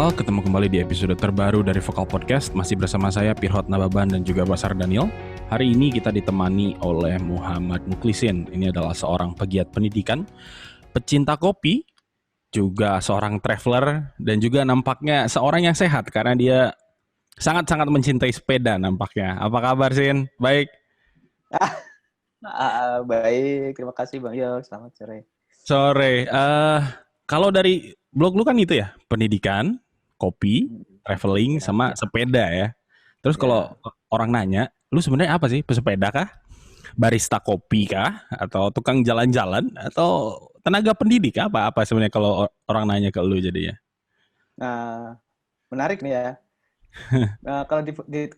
Vokal, ketemu kembali di episode terbaru dari Vokal Podcast. Masih bersama saya Pirhot Nababan dan juga Basar Daniel. Hari ini kita ditemani oleh Muhammad Mukhlisin. Ini adalah seorang pegiat pendidikan, pecinta kopi, juga seorang traveler, dan juga nampaknya seorang yang sehat karena dia sangat-sangat mencintai sepeda nampaknya. Apa kabar, Sin? Baik? Baik, terima kasih Bang Yo. Selamat sore. Sore. Kalau dari blog lu kan itu ya, pendidikan, kopi, traveling, sama sepeda ya. Terus kalau orang nanya, lu sebenarnya apa sih? Pesepeda kah? Barista kopi kah? Atau tukang jalan-jalan? Atau tenaga pendidik? Apa sebenarnya kalau orang nanya ke lu jadinya? Nah, menarik nih ya. Nah,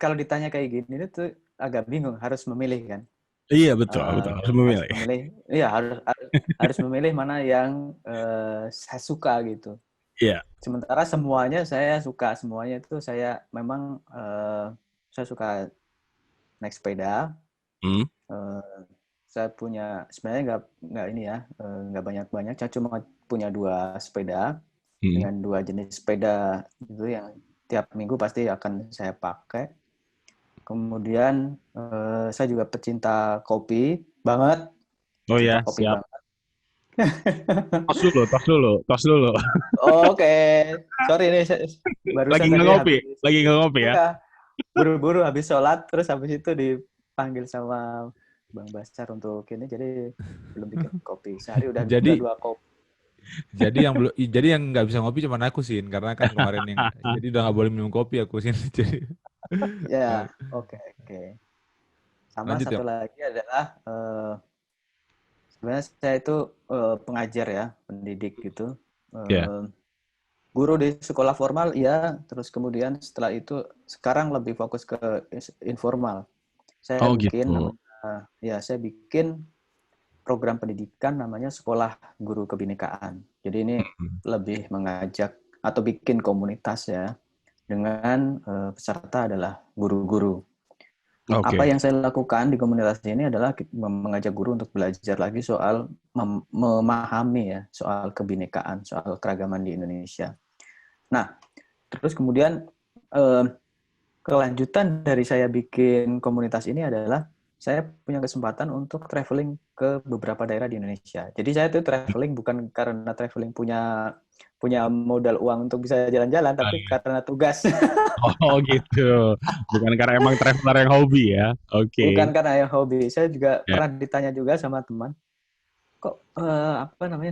kalau ditanya kayak gini tuh agak bingung, harus memilih kan. Iya betul. Harus memilih. Iya harus memilih mana yang saya suka gitu. Iya. Sementara semuanya saya suka, semuanya itu saya memang saya suka naik sepeda. Saya punya sebenarnya nggak ini ya, nggak banyak, saya cuma punya 2 sepeda dengan 2 jenis sepeda itu yang tiap minggu pasti akan saya pakai. Kemudian saya juga pecinta kopi banget. Oh ya, kopi siap. Banget. Tos dulu. Oke. Sorry nih, Lagi nggak ngopi ya? Iya, buru-buru habis sholat, terus habis itu dipanggil sama Bang Basar untuk ini, jadi belum bikin kopi. Sehari udah 2 kopi. Jadi yang nggak bisa ngopi cuma aku Sin, karena kan kemarin yang jadi udah nggak boleh minum kopi aku Sin. Jadi ya, oke. Sama lanjut, satu lagi adalah sebenarnya saya itu pengajar ya, pendidik gitu. Guru di sekolah formal ya, terus kemudian setelah itu sekarang lebih fokus ke informal. Saya bikin program pendidikan namanya Sekolah Guru Kebinekaan. Jadi ini lebih mengajak atau bikin komunitas ya, dengan peserta adalah guru-guru. Apa yang saya lakukan di komunitas ini adalah mengajak guru untuk belajar lagi soal memahami ya, soal kebinekaan, soal keragaman di Indonesia. Nah, terus kemudian kelanjutan dari saya bikin komunitas ini adalah saya punya kesempatan untuk traveling ke beberapa daerah di Indonesia. Jadi saya tuh traveling bukan karena traveling punya modal uang untuk bisa jalan-jalan, tapi karena tugas. Oh gitu. Bukan karena emang traveler yang hobi ya. Oke. Bukan karena yang hobi. Saya juga pernah ditanya juga sama teman, kok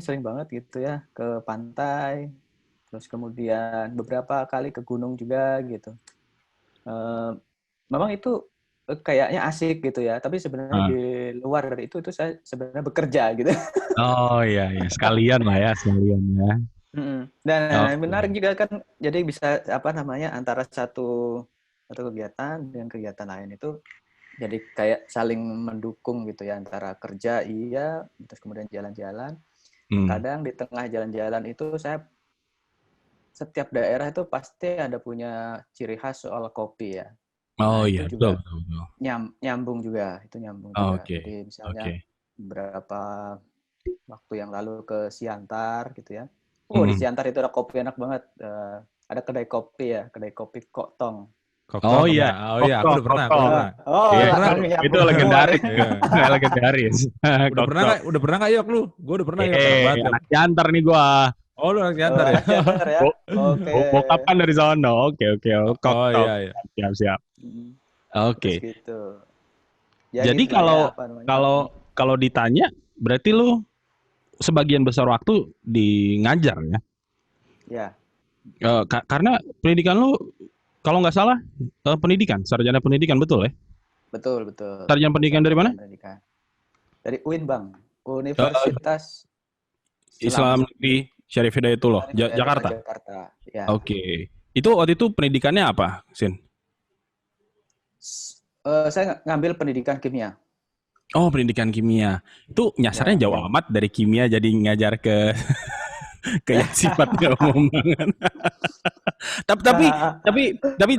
sering banget gitu ya ke pantai, terus kemudian beberapa kali ke gunung juga gitu. Memang itu kayaknya asik gitu ya, tapi sebenarnya di luar dari itu saya sebenarnya bekerja gitu. Oh iya, sekalian ya. Dan menarik juga kan, jadi bisa antara satu kegiatan dengan kegiatan lain itu jadi kayak saling mendukung gitu ya, antara kerja terus kemudian jalan-jalan. Kadang di tengah jalan-jalan itu setiap daerah itu pasti ada punya ciri khas soal kopi ya. Oh iya, juga betul. Nyambung juga. Jadi misalnya beberapa waktu yang lalu ke Siantar gitu ya. Di Siantar itu ada kopi enak banget. Ada kedai kopi Koktong. Oh iya, aku udah pernah. Itu legendaris. Legendaris. Udah pernah nggak Yok lu? Gue udah pernah. Anak Siantar nih gua. Oh, lu anak Siantar ya? Oke. Bokapan dari sono. Oke. Oh iya. Siap. Oke. Gitu. Ya, jadi kalau ditanya, berarti lu sebagian besar waktu di ngajar ya? Ya. Karena pendidikan lu, kalau nggak salah, sarjana pendidikan, betul ya? Betul. Sarjana pendidikan dari mana? Dari UIN Bang, Universitas Islam Negeri Syarif Hidayatullah, Jakarta. Ya. Oke. Itu waktu itu pendidikannya apa, Sin? Saya ngambil pendidikan kimia. Oh, pendidikan kimia. Itu nyasarnya jauh amat dari kimia jadi ngajar ke yang sifatnya umum banget.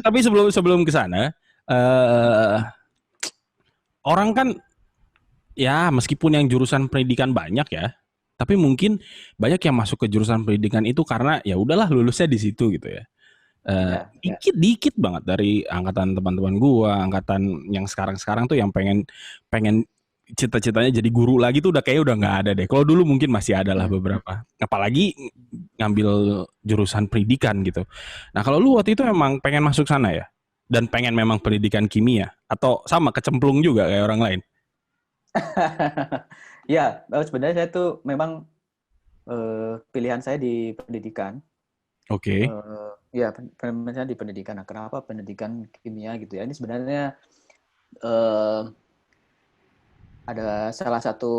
tapi sebelum ke sana, orang kan ya meskipun yang jurusan pendidikan banyak ya, tapi mungkin banyak yang masuk ke jurusan pendidikan itu karena ya udahlah lulusnya di situ gitu ya. Ya. Dikit banget dari angkatan teman-teman gua, angkatan yang sekarang tuh yang pengen pengen cita-citanya jadi guru lagi tuh udah kayak udah nggak ada deh. Kalau dulu mungkin masih ada lah Hmm. beberapa. Apalagi ngambil jurusan pendidikan gitu. Nah kalau lu waktu itu emang pengen masuk sana ya? Dan pengen memang pendidikan kimia? Atau sama kecemplung juga kayak orang lain? Ya, sebenarnya saya tuh memang pilihan saya di pendidikan. Oke. Ya, pilihan di pendidikan. Nah, kenapa pendidikan kimia gitu ya? Ini sebenarnya eh, ada salah satu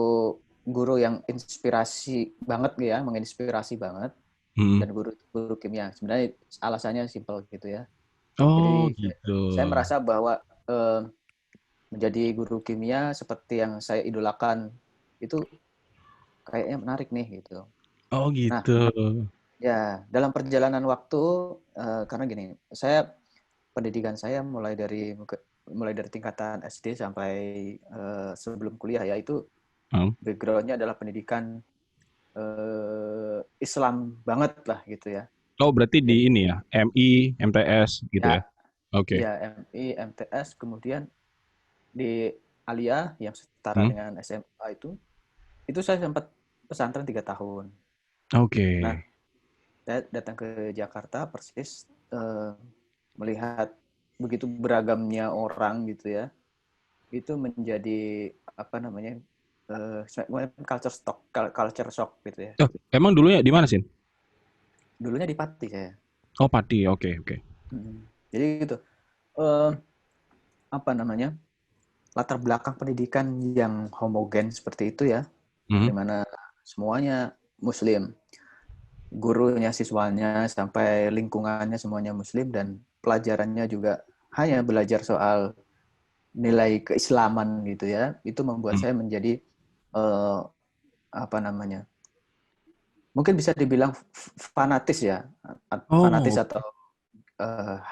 guru yang inspirasi banget ya, menginspirasi banget. Hmm. Dan guru kimia. Sebenarnya alasannya simpel gitu ya. Oh Jadi gitu. saya merasa bahwa menjadi guru kimia seperti yang saya idolakan itu kayaknya menarik nih gitu. Oh Nah, gitu. ya dalam perjalanan waktu karena gini, saya pendidikan saya mulai dari tingkatan SD sampai sebelum kuliah ya itu Hmm. backgroundnya adalah pendidikan Islam banget lah gitu ya. Oh berarti Jadi di ini ya, MI, MTS gitu ya? ya Oke. ya MI, MTS, kemudian di Aliyah yang setara Hmm. dengan SMA itu saya sempat pesantren 3 tahun. Nah, Oke. saya datang ke Jakarta persis melihat begitu beragamnya orang gitu ya, itu menjadi apa namanya culture shock gitu ya. Oh, emang dulunya di mana sih? Dulunya di Pati saya. Oh Pati, oke oke. Jadi gitu. Eh, apa namanya latar belakang pendidikan yang homogen seperti itu ya, di Hmm. mana semuanya Muslim, gurunya, siswanya, sampai lingkungannya semuanya Muslim dan pelajarannya juga hanya belajar soal nilai keislaman gitu ya. Itu membuat Hmm. saya menjadi eh, apa namanya? Mungkin bisa dibilang fanatis ya, fanatis Oh. atau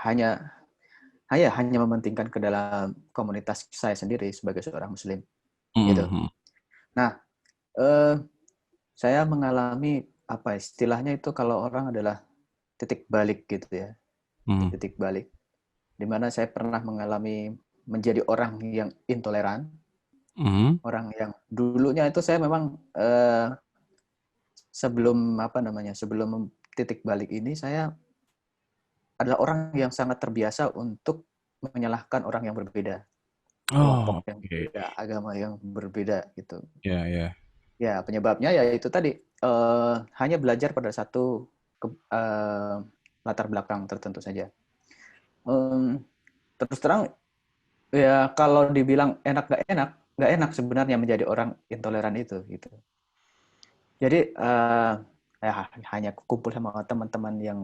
hanya hanya mementingkan ke dalam komunitas saya sendiri sebagai seorang Muslim gitu. Hmm. Nah, eh, saya mengalami apa istilahnya itu kalau orang adalah titik balik gitu ya, Hmm. titik balik di mana saya pernah mengalami menjadi orang yang intoleran, Hmm. orang yang dulunya itu saya memang sebelum apa namanya sebelum titik balik ini saya adalah orang yang sangat terbiasa untuk menyalahkan orang yang berbeda, Oh kelompok yang oke. berbeda, agama yang berbeda gitu. Ya ya. Ya penyebabnya ya itu tadi hanya belajar pada satu latar belakang tertentu saja. Um, terus terang ya kalau dibilang enak nggak enak sebenarnya menjadi orang intoleran itu gitu. Jadi ya hanya kumpul sama teman-teman yang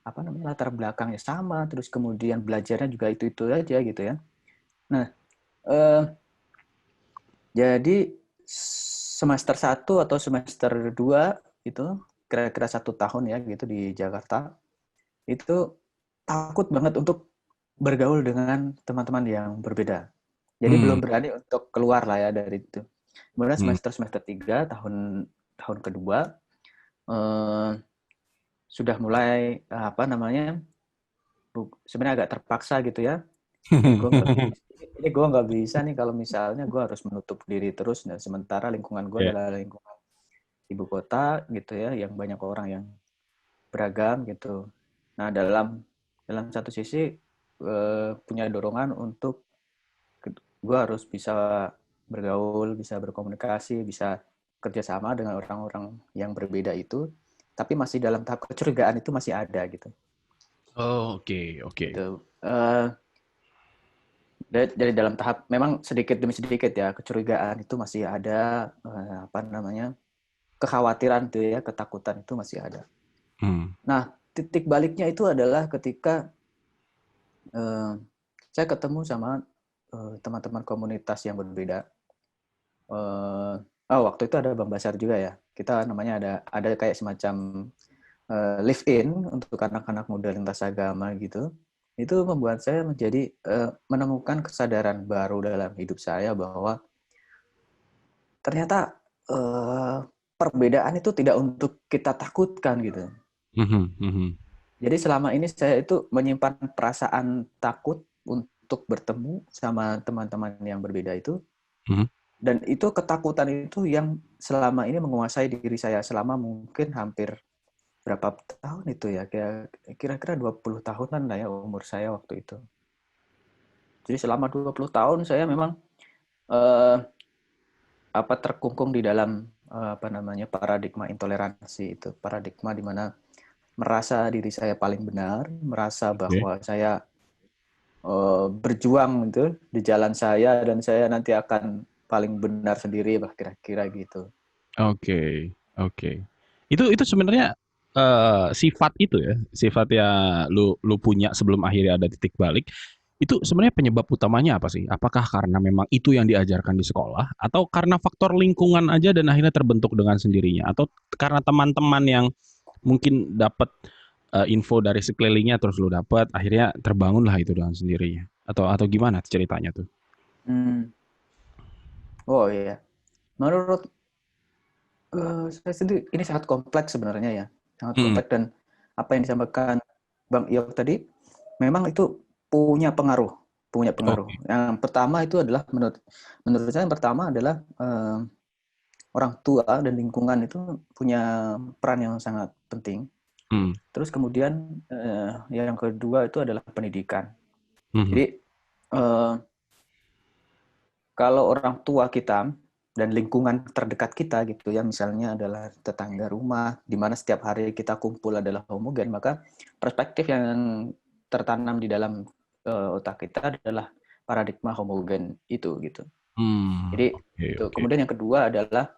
apa namanya latar belakangnya sama, terus kemudian belajarnya juga itu aja gitu ya. Nah eh, jadi semester 1 atau semester 2 itu kira-kira 1 tahun ya gitu di Jakarta itu takut banget untuk bergaul dengan teman-teman yang berbeda. Jadi Hmm. belum berani untuk keluar lah ya dari itu. Kemudian Hmm. semester 3 tahun kedua eh, sudah mulai apa namanya sebenarnya agak terpaksa gitu ya. Ini gue nggak bisa nih kalau misalnya gue harus menutup diri terus dan sementara lingkungan gue Ya. adalah lingkungan ibu kota gitu ya yang banyak orang yang beragam gitu. Nah dalam dalam satu sisi punya dorongan untuk gue harus bisa bergaul, bisa berkomunikasi, bisa kerjasama dengan orang-orang yang berbeda itu, tapi masih dalam tahap kecurigaan itu masih ada gitu. Oh oke oke. Gitu. Uh, dari dalam tahap memang sedikit demi sedikit ya kecurigaan itu masih ada, apa namanya kekhawatiran tuh ya ketakutan itu masih ada. Hmm. Nah titik baliknya itu adalah ketika saya ketemu sama teman-teman komunitas yang berbeda. Waktu itu ada Bang Basar juga ya. Kita namanya ada kayak semacam live in untuk anak-anak muda lintas agama gitu. Itu membuat saya menjadi menemukan kesadaran baru dalam hidup saya bahwa ternyata perbedaan itu tidak untuk kita takutkan gitu. Mhm, mhm. Jadi selama ini saya itu menyimpan perasaan takut untuk bertemu sama teman-teman yang berbeda itu. Dan itu ketakutan itu yang selama ini menguasai diri saya selama mungkin hampir berapa tahun itu ya, kira-kira 20 tahunan lah ya umur saya waktu itu. Jadi selama 20 tahun saya memang terkungkung di dalam paradigma intoleransi itu, paradigma di mana merasa diri saya paling benar, merasa bahwa saya berjuang itu di jalan saya dan saya nanti akan paling benar sendiri, kira-kira gitu. Oke. Itu sebenarnya sifat itu ya, sifat yang lu punya sebelum akhirnya ada titik balik. Itu sebenarnya penyebab utamanya apa sih? Apakah karena memang itu yang diajarkan di sekolah, atau karena faktor lingkungan aja dan akhirnya terbentuk dengan sendirinya, atau karena teman-teman yang mungkin dapat info dari sekelilingnya terus lu dapat, akhirnya terbangunlah itu dengan sendirinya, atau gimana ceritanya tuh? Oh iya, menurut saya sendiri ini sangat kompleks sebenarnya ya, sangat kompleks, dan apa yang disampaikan Bang Iok tadi memang itu punya pengaruh. Oke. Yang pertama itu adalah menurut saya yang pertama adalah orang tua dan lingkungan itu punya peran yang sangat penting. Terus kemudian yang kedua itu adalah pendidikan. Jadi kalau orang tua kita dan lingkungan terdekat kita gitu ya, misalnya adalah tetangga rumah, di mana setiap hari kita kumpul adalah homogen, maka perspektif yang tertanam di dalam otak kita adalah paradigma homogen itu gitu. Jadi itu. Kemudian yang kedua adalah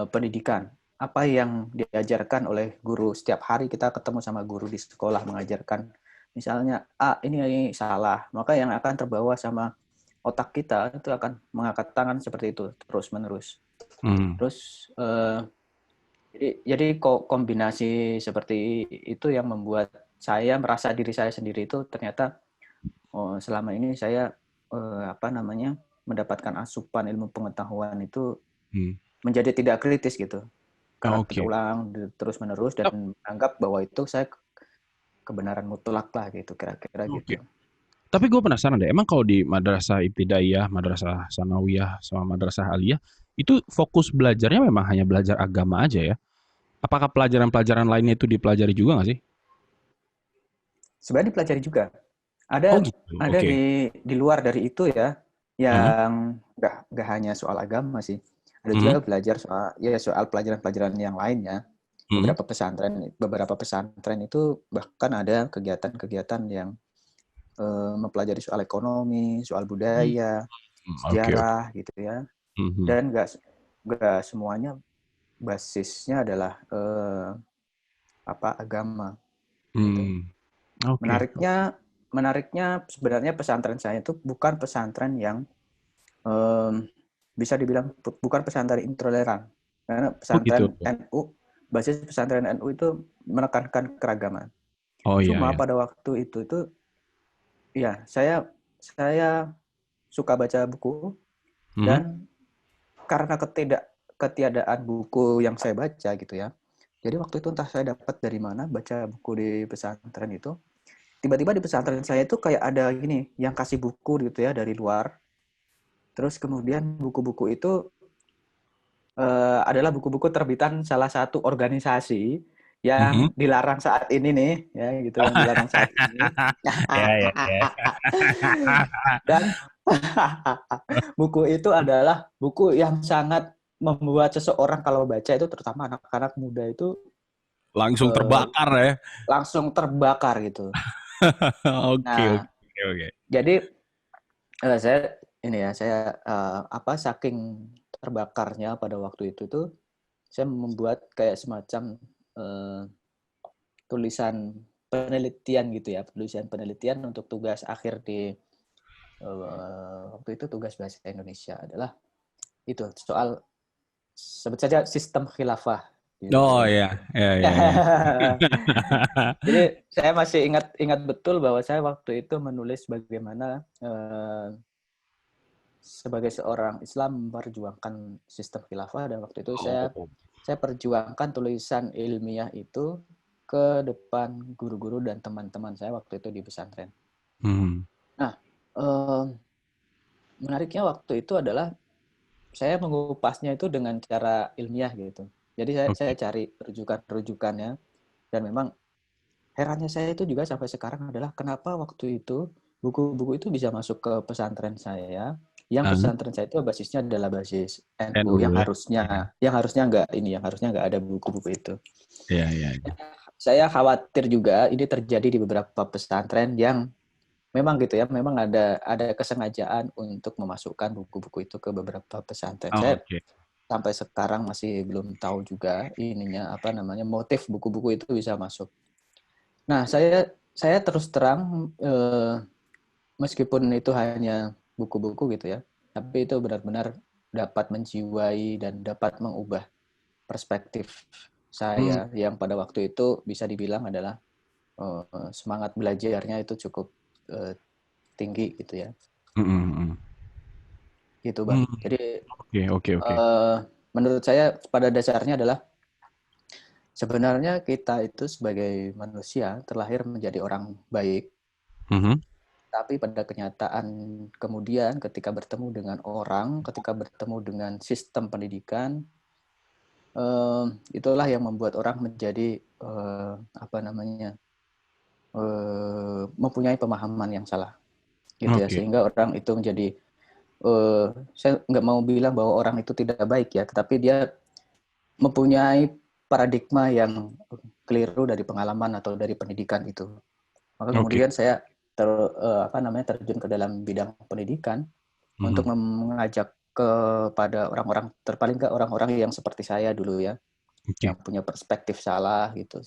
pendidikan. Apa yang diajarkan oleh guru, setiap hari kita ketemu sama guru di sekolah mengajarkan misalnya ini salah, maka yang akan terbawa sama otak kita itu akan mengangkat tangan seperti itu terus menerus. Terus jadi kombinasi seperti itu yang membuat saya merasa diri saya sendiri itu ternyata selama ini saya mendapatkan asupan ilmu pengetahuan itu menjadi tidak kritis gitu, karena berulang terus menerus dan menganggap bahwa itu saya kebenaran mutlak lah gitu, kira-kira gitu. Tapi gue penasaran deh, emang kalau di madrasah ibtidaiyah, madrasah sanawiyah, sama madrasah aliyah, itu fokus belajarnya memang hanya belajar agama aja ya? Apakah pelajaran-pelajaran lainnya itu dipelajari juga nggak sih? Sebenarnya dipelajari juga. Ada di luar dari itu ya, yang nggak hanya soal agama sih. Ada juga belajar soal pelajaran-pelajaran yang lainnya. Beberapa pesantren itu bahkan ada kegiatan-kegiatan yang mempelajari soal ekonomi, soal budaya, sejarah gitu ya. Dan nggak semuanya basisnya adalah agama. Gitu. Menariknya sebenarnya pesantren saya itu bukan pesantren yang bisa dibilang bukan pesantren intoleran, karena pesantren NU, basis pesantren NU itu menekankan keragaman. Cuma pada waktu itu ya saya suka baca buku, dan karena ketiadaan buku yang saya baca gitu ya, jadi waktu itu entah saya dapat dari mana baca buku di pesantren itu, tiba-tiba di pesantren saya itu kayak ada gini yang kasih buku gitu ya dari luar. Terus kemudian buku-buku itu adalah buku-buku terbitan salah satu organisasi yang dilarang saat ini nih, ya gitu, yang dilarang saat ini. Dan buku itu adalah buku yang sangat membuat seseorang kalau baca itu, terutama anak-anak muda itu langsung terbakar ya. Langsung terbakar gitu. Oke. Jadi saya saking terbakarnya pada waktu itu tuh saya membuat kayak semacam tulisan penelitian gitu ya, tulisan untuk tugas akhir di waktu itu tugas bahasa Indonesia adalah itu soal sebut saja sistem khilafah. Gitu. Oh ya. Jadi saya masih ingat betul bahwa saya waktu itu menulis bagaimana sebagai seorang Islam memperjuangkan sistem khilafah, dan waktu itu saya perjuangkan tulisan ilmiah itu ke depan guru-guru dan teman-teman saya waktu itu di pesantren. Nah, menariknya waktu itu adalah saya mengupasnya itu dengan cara ilmiah gitu. Jadi saya cari rujukan-rujukannya, dan memang herannya saya itu juga sampai sekarang adalah kenapa waktu itu buku-buku itu bisa masuk ke pesantren saya, yang pesantren saya itu basisnya adalah basis NU, yang harusnya nggak ada buku-buku itu. Iya. Saya khawatir juga ini terjadi di beberapa pesantren yang memang gitu ya, memang ada kesengajaan untuk memasukkan buku-buku itu ke beberapa pesantren. Saya sampai sekarang masih belum tahu juga motif buku-buku itu bisa masuk. Nah, saya terus terang meskipun itu hanya buku-buku gitu ya, tapi itu benar-benar dapat menjiwai dan dapat mengubah perspektif saya yang pada waktu itu bisa dibilang adalah semangat belajarnya itu cukup tinggi gitu ya. Gitu, Bang. Jadi Oke. menurut saya pada dasarnya adalah sebenarnya kita itu sebagai manusia terlahir menjadi orang baik. Tapi pada kenyataan kemudian ketika bertemu dengan orang, ketika bertemu dengan sistem pendidikan, itulah yang membuat orang menjadi mempunyai pemahaman yang salah, gitu ya. Sehingga orang itu menjadi, saya nggak mau bilang bahwa orang itu tidak baik ya, tetapi dia mempunyai paradigma yang keliru dari pengalaman atau dari pendidikan itu. Maka kemudian saya terjun ke dalam bidang pendidikan untuk mengajak kepada paling nggak orang-orang yang seperti saya dulu ya, yang punya perspektif salah gitu,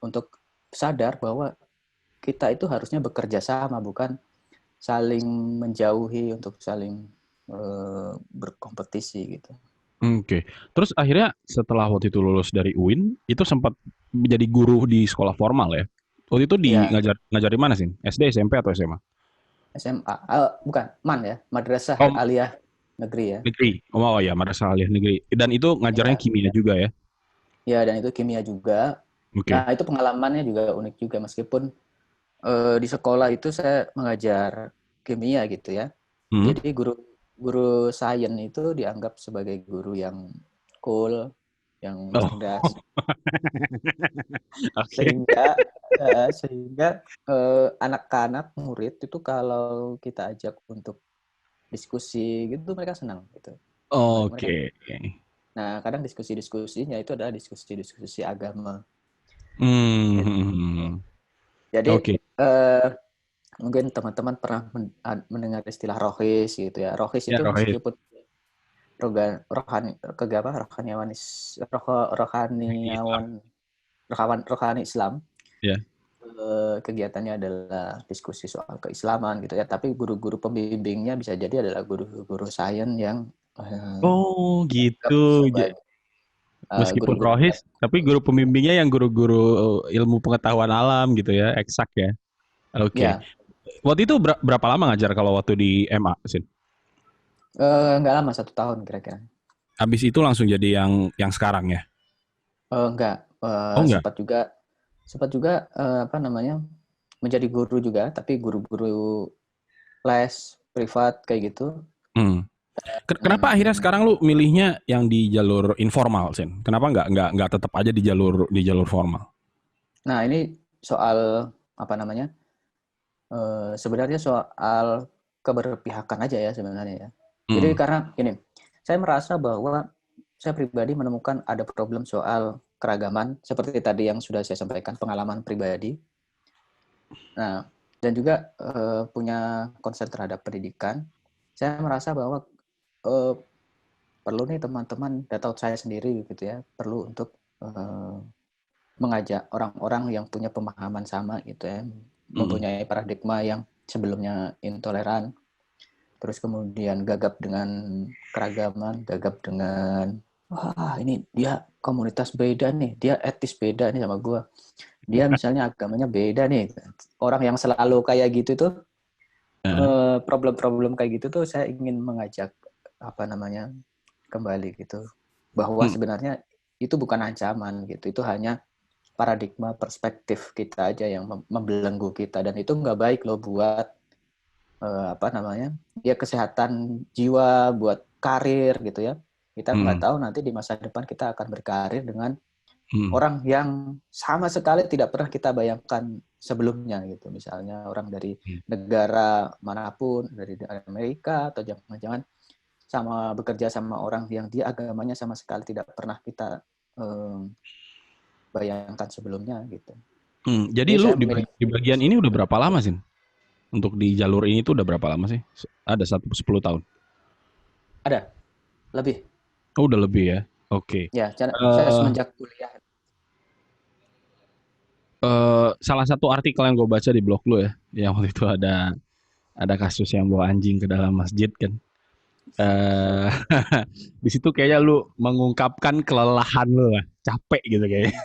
untuk sadar bahwa kita itu harusnya bekerja sama, bukan saling menjauhi untuk saling berkompetisi gitu. Terus akhirnya setelah waktu itu lulus dari UIN, itu sempat menjadi guru di sekolah formal ya? Waktu itu ngajar di mana sih? SD, SMP atau SMA? SMA, bukan, MAN ya, Madrasah Aliyah Negeri ya. Negeri. Ya, Madrasah Aliyah Negeri. Dan itu ngajarnya kimia juga ya? Ya, dan itu kimia juga. Nah, itu pengalamannya juga unik juga, meskipun di sekolah itu saya mengajar kimia gitu ya. Jadi guru sains itu dianggap sebagai guru yang cool, yang cerdas. Sehingga anak-anak murid itu kalau kita ajak untuk diskusi gitu mereka senang gitu. Nah, kadang diskusinya itu adalah diskusi agama. Jadi mungkin teman-teman pernah mendengar istilah rohis gitu ya. Rohis itu meskipun rohani Islam. Kegiatannya adalah diskusi soal keislaman gitu ya. Tapi guru-guru pembimbingnya bisa jadi adalah guru-guru sains yang gitu. Meskipun rohis, tapi guru pembimbingnya yang guru-guru ilmu pengetahuan alam gitu ya, eksak ya. Waktu itu berapa lama ngajar kalau waktu di MA, Sin? Nggak lama, 1 tahun kira-kira. Habis itu langsung jadi yang sekarang ya? Enggak. Sempat juga menjadi guru juga, tapi guru-guru les privat kayak gitu. Kenapa akhirnya sekarang lu milihnya yang di jalur informal, Sin? Kenapa nggak tetap aja di jalur formal? Nah, ini soal sebenarnya soal keberpihakan aja ya sebenarnya ya. Jadi karena gini, saya merasa bahwa saya pribadi menemukan ada problem soal keragaman seperti tadi yang sudah saya sampaikan, pengalaman pribadi. Nah, dan juga punya concern terhadap pendidikan. Saya merasa bahwa perlu nih teman-teman, atau saya sendiri gitu ya, perlu untuk mengajak orang-orang yang punya pemahaman sama gitu ya, mempunyai paradigma yang sebelumnya intoleran, terus kemudian gagap dengan keragaman, gagap dengan wah ini dia komunitas beda nih, dia etis beda nih sama gue, dia misalnya agamanya beda nih. Orang yang selalu kayak gitu tuh, problem-problem kayak gitu tuh saya ingin mengajak kembali gitu, bahwa sebenarnya itu bukan ancaman gitu, itu hanya paradigma perspektif kita aja yang membelenggu kita, dan itu nggak baik loh buat ya kesehatan jiwa, buat karir gitu ya. Kita nggak tahu nanti di masa depan kita akan berkarir dengan orang yang sama sekali tidak pernah kita bayangkan sebelumnya gitu. Misalnya orang dari negara manapun, dari Amerika, atau jangan-jangan bekerja sama orang yang dia agamanya sama sekali tidak pernah kita bayangkan sebelumnya gitu. Jadi lu di bagian ini udah berapa lama sih? Untuk di jalur ini tuh udah berapa lama sih? Ada 10 tahun? Ada, lebih. Oh, udah lebih ya? Oke. Ya, saya semenjak kuliah. Salah satu artikel yang gue baca di blog lu ya, yang waktu itu ada kasus yang bawa anjing ke dalam masjid kan. Di situ kayaknya lu mengungkapkan kelelahan lu lah, capek gitu kayaknya.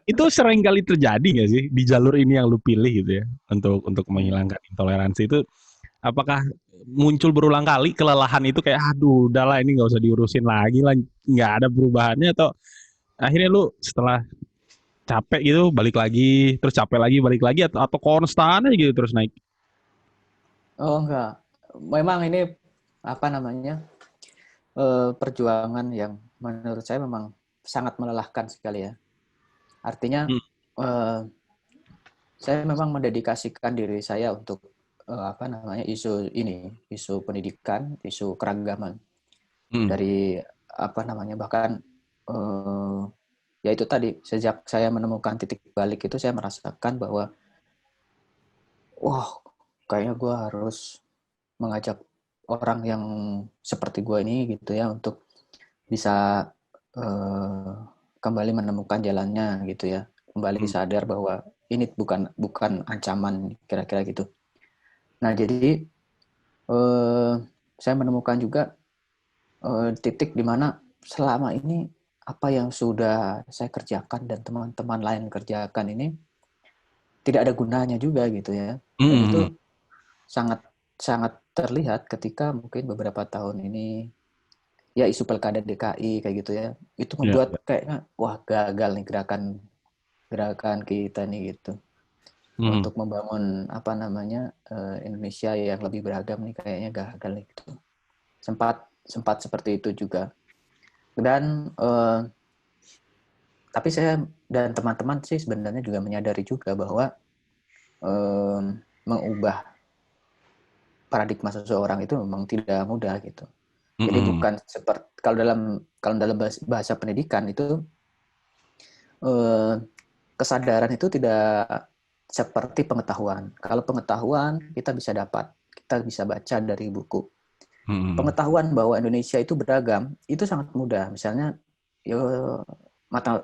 itu sering kali terjadi nggak sih di jalur ini yang lu pilih gitu ya, untuk menghilangkan intoleransi itu? Apakah muncul berulang kali kelelahan itu, kayak aduh udahlah ini nggak usah diurusin lagi lah, nggak ada perubahannya, atau akhirnya lu setelah capek gitu balik lagi, terus capek lagi balik lagi, atau konstan aja gitu terus naik? Oh enggak, memang ini perjuangan yang menurut saya memang sangat melelahkan sekali ya. Artinya saya memang mendedikasikan diri saya untuk isu pendidikan, isu keragaman. Dari bahkan ya itu tadi, sejak saya menemukan titik balik itu saya merasakan bahwa kayaknya gue harus mengajak orang yang seperti gue ini gitu ya untuk bisa kembali menemukan jalannya gitu ya, kembali sadar bahwa ini bukan ancaman, kira-kira gitu. Nah jadi saya menemukan juga titik di mana selama ini apa yang sudah saya kerjakan dan teman-teman lain kerjakan ini tidak ada gunanya juga gitu ya. Dan itu sangat terlihat ketika mungkin beberapa tahun ini ya isu pilkada DKI kayak gitu ya, itu membuat kayaknya gagal nih gerakan kita nih gitu. Untuk membangun Indonesia yang lebih beragam nih kayaknya gagal nih gitu. Sempat seperti itu juga. Dan tapi saya dan teman-teman sih sebenarnya juga menyadari juga bahwa mengubah paradigma seseorang itu memang tidak mudah gitu. Jadi bukan seperti kalau dalam bahasa pendidikan itu kesadaran itu tidak seperti pengetahuan. Kalau pengetahuan kita bisa dapat, kita bisa baca dari buku. Pengetahuan bahwa Indonesia itu beragam itu sangat mudah. Misalnya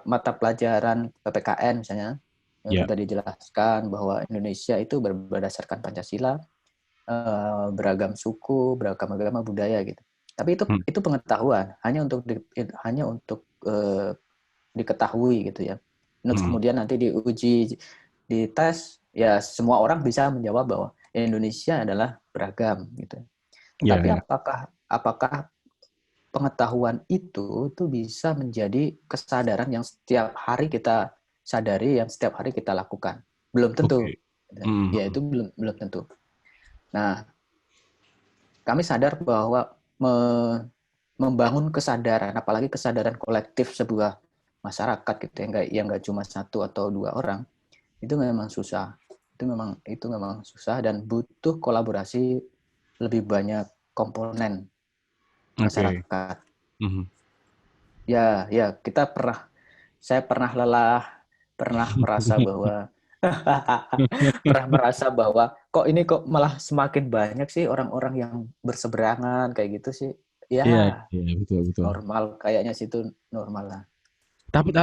mata pelajaran PPKN misalnya sudah dijelaskan bahwa Indonesia itu berdasarkan Pancasila, beragam suku, beragam agama, budaya gitu. Tapi itu pengetahuan hanya untuk diketahui gitu ya. Kemudian nanti diuji, dites, ya semua orang bisa menjawab bahwa Indonesia adalah beragam gitu. Tapi apakah pengetahuan itu bisa menjadi kesadaran yang setiap hari kita sadari, yang setiap hari kita lakukan? Belum tentu. Ya itu belum tentu. Nah, kami sadar bahwa membangun kesadaran, apalagi kesadaran kolektif sebuah masyarakat gitu yang nggak cuma satu atau dua orang, itu memang susah. Itu memang susah dan butuh kolaborasi lebih banyak komponen masyarakat. Ya, saya pernah lelah, pernah merasa bahwa kok malah semakin banyak sih orang-orang yang berseberangan kayak gitu sih. Ya, betul. normal kayaknya sih, itu normal lah.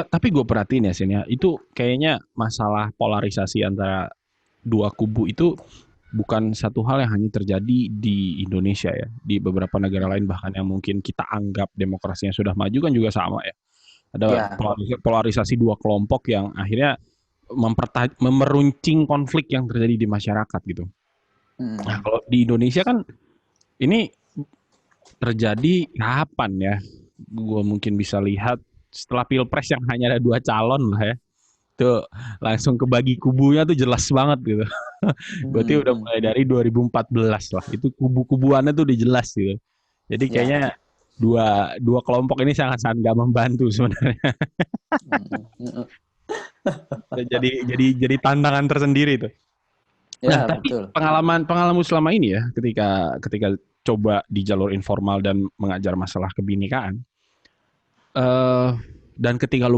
Tapi gue perhatiin ya Sin ya, itu kayaknya masalah polarisasi antara dua kubu itu bukan satu hal yang hanya terjadi di Indonesia ya. Di beberapa negara lain bahkan yang mungkin kita anggap demokrasinya sudah maju kan juga sama ya. Ada polarisasi dua kelompok yang akhirnya memeruncing konflik yang terjadi di masyarakat gitu. Nah kalau di Indonesia kan ini terjadi kapan ya? Gue mungkin bisa lihat setelah pilpres yang hanya ada 2 calon lah ya, itu langsung kebagi kubunya tuh jelas banget gitu. Berarti udah Hmm, mulai dari 2014 lah, itu kubu-kubuannya tuh udah jelas gitu. Jadi ya. kayaknya dua kelompok ini sangat-sangat nggak membantu sebenarnya. Hmm, hmm. Jadi tantangan tersendiri tuh. Nah, Ya, tapi betul. pengalaman selama ini ya, ketika coba di jalur informal dan mengajar masalah kebinekaan, eh dan ketika lu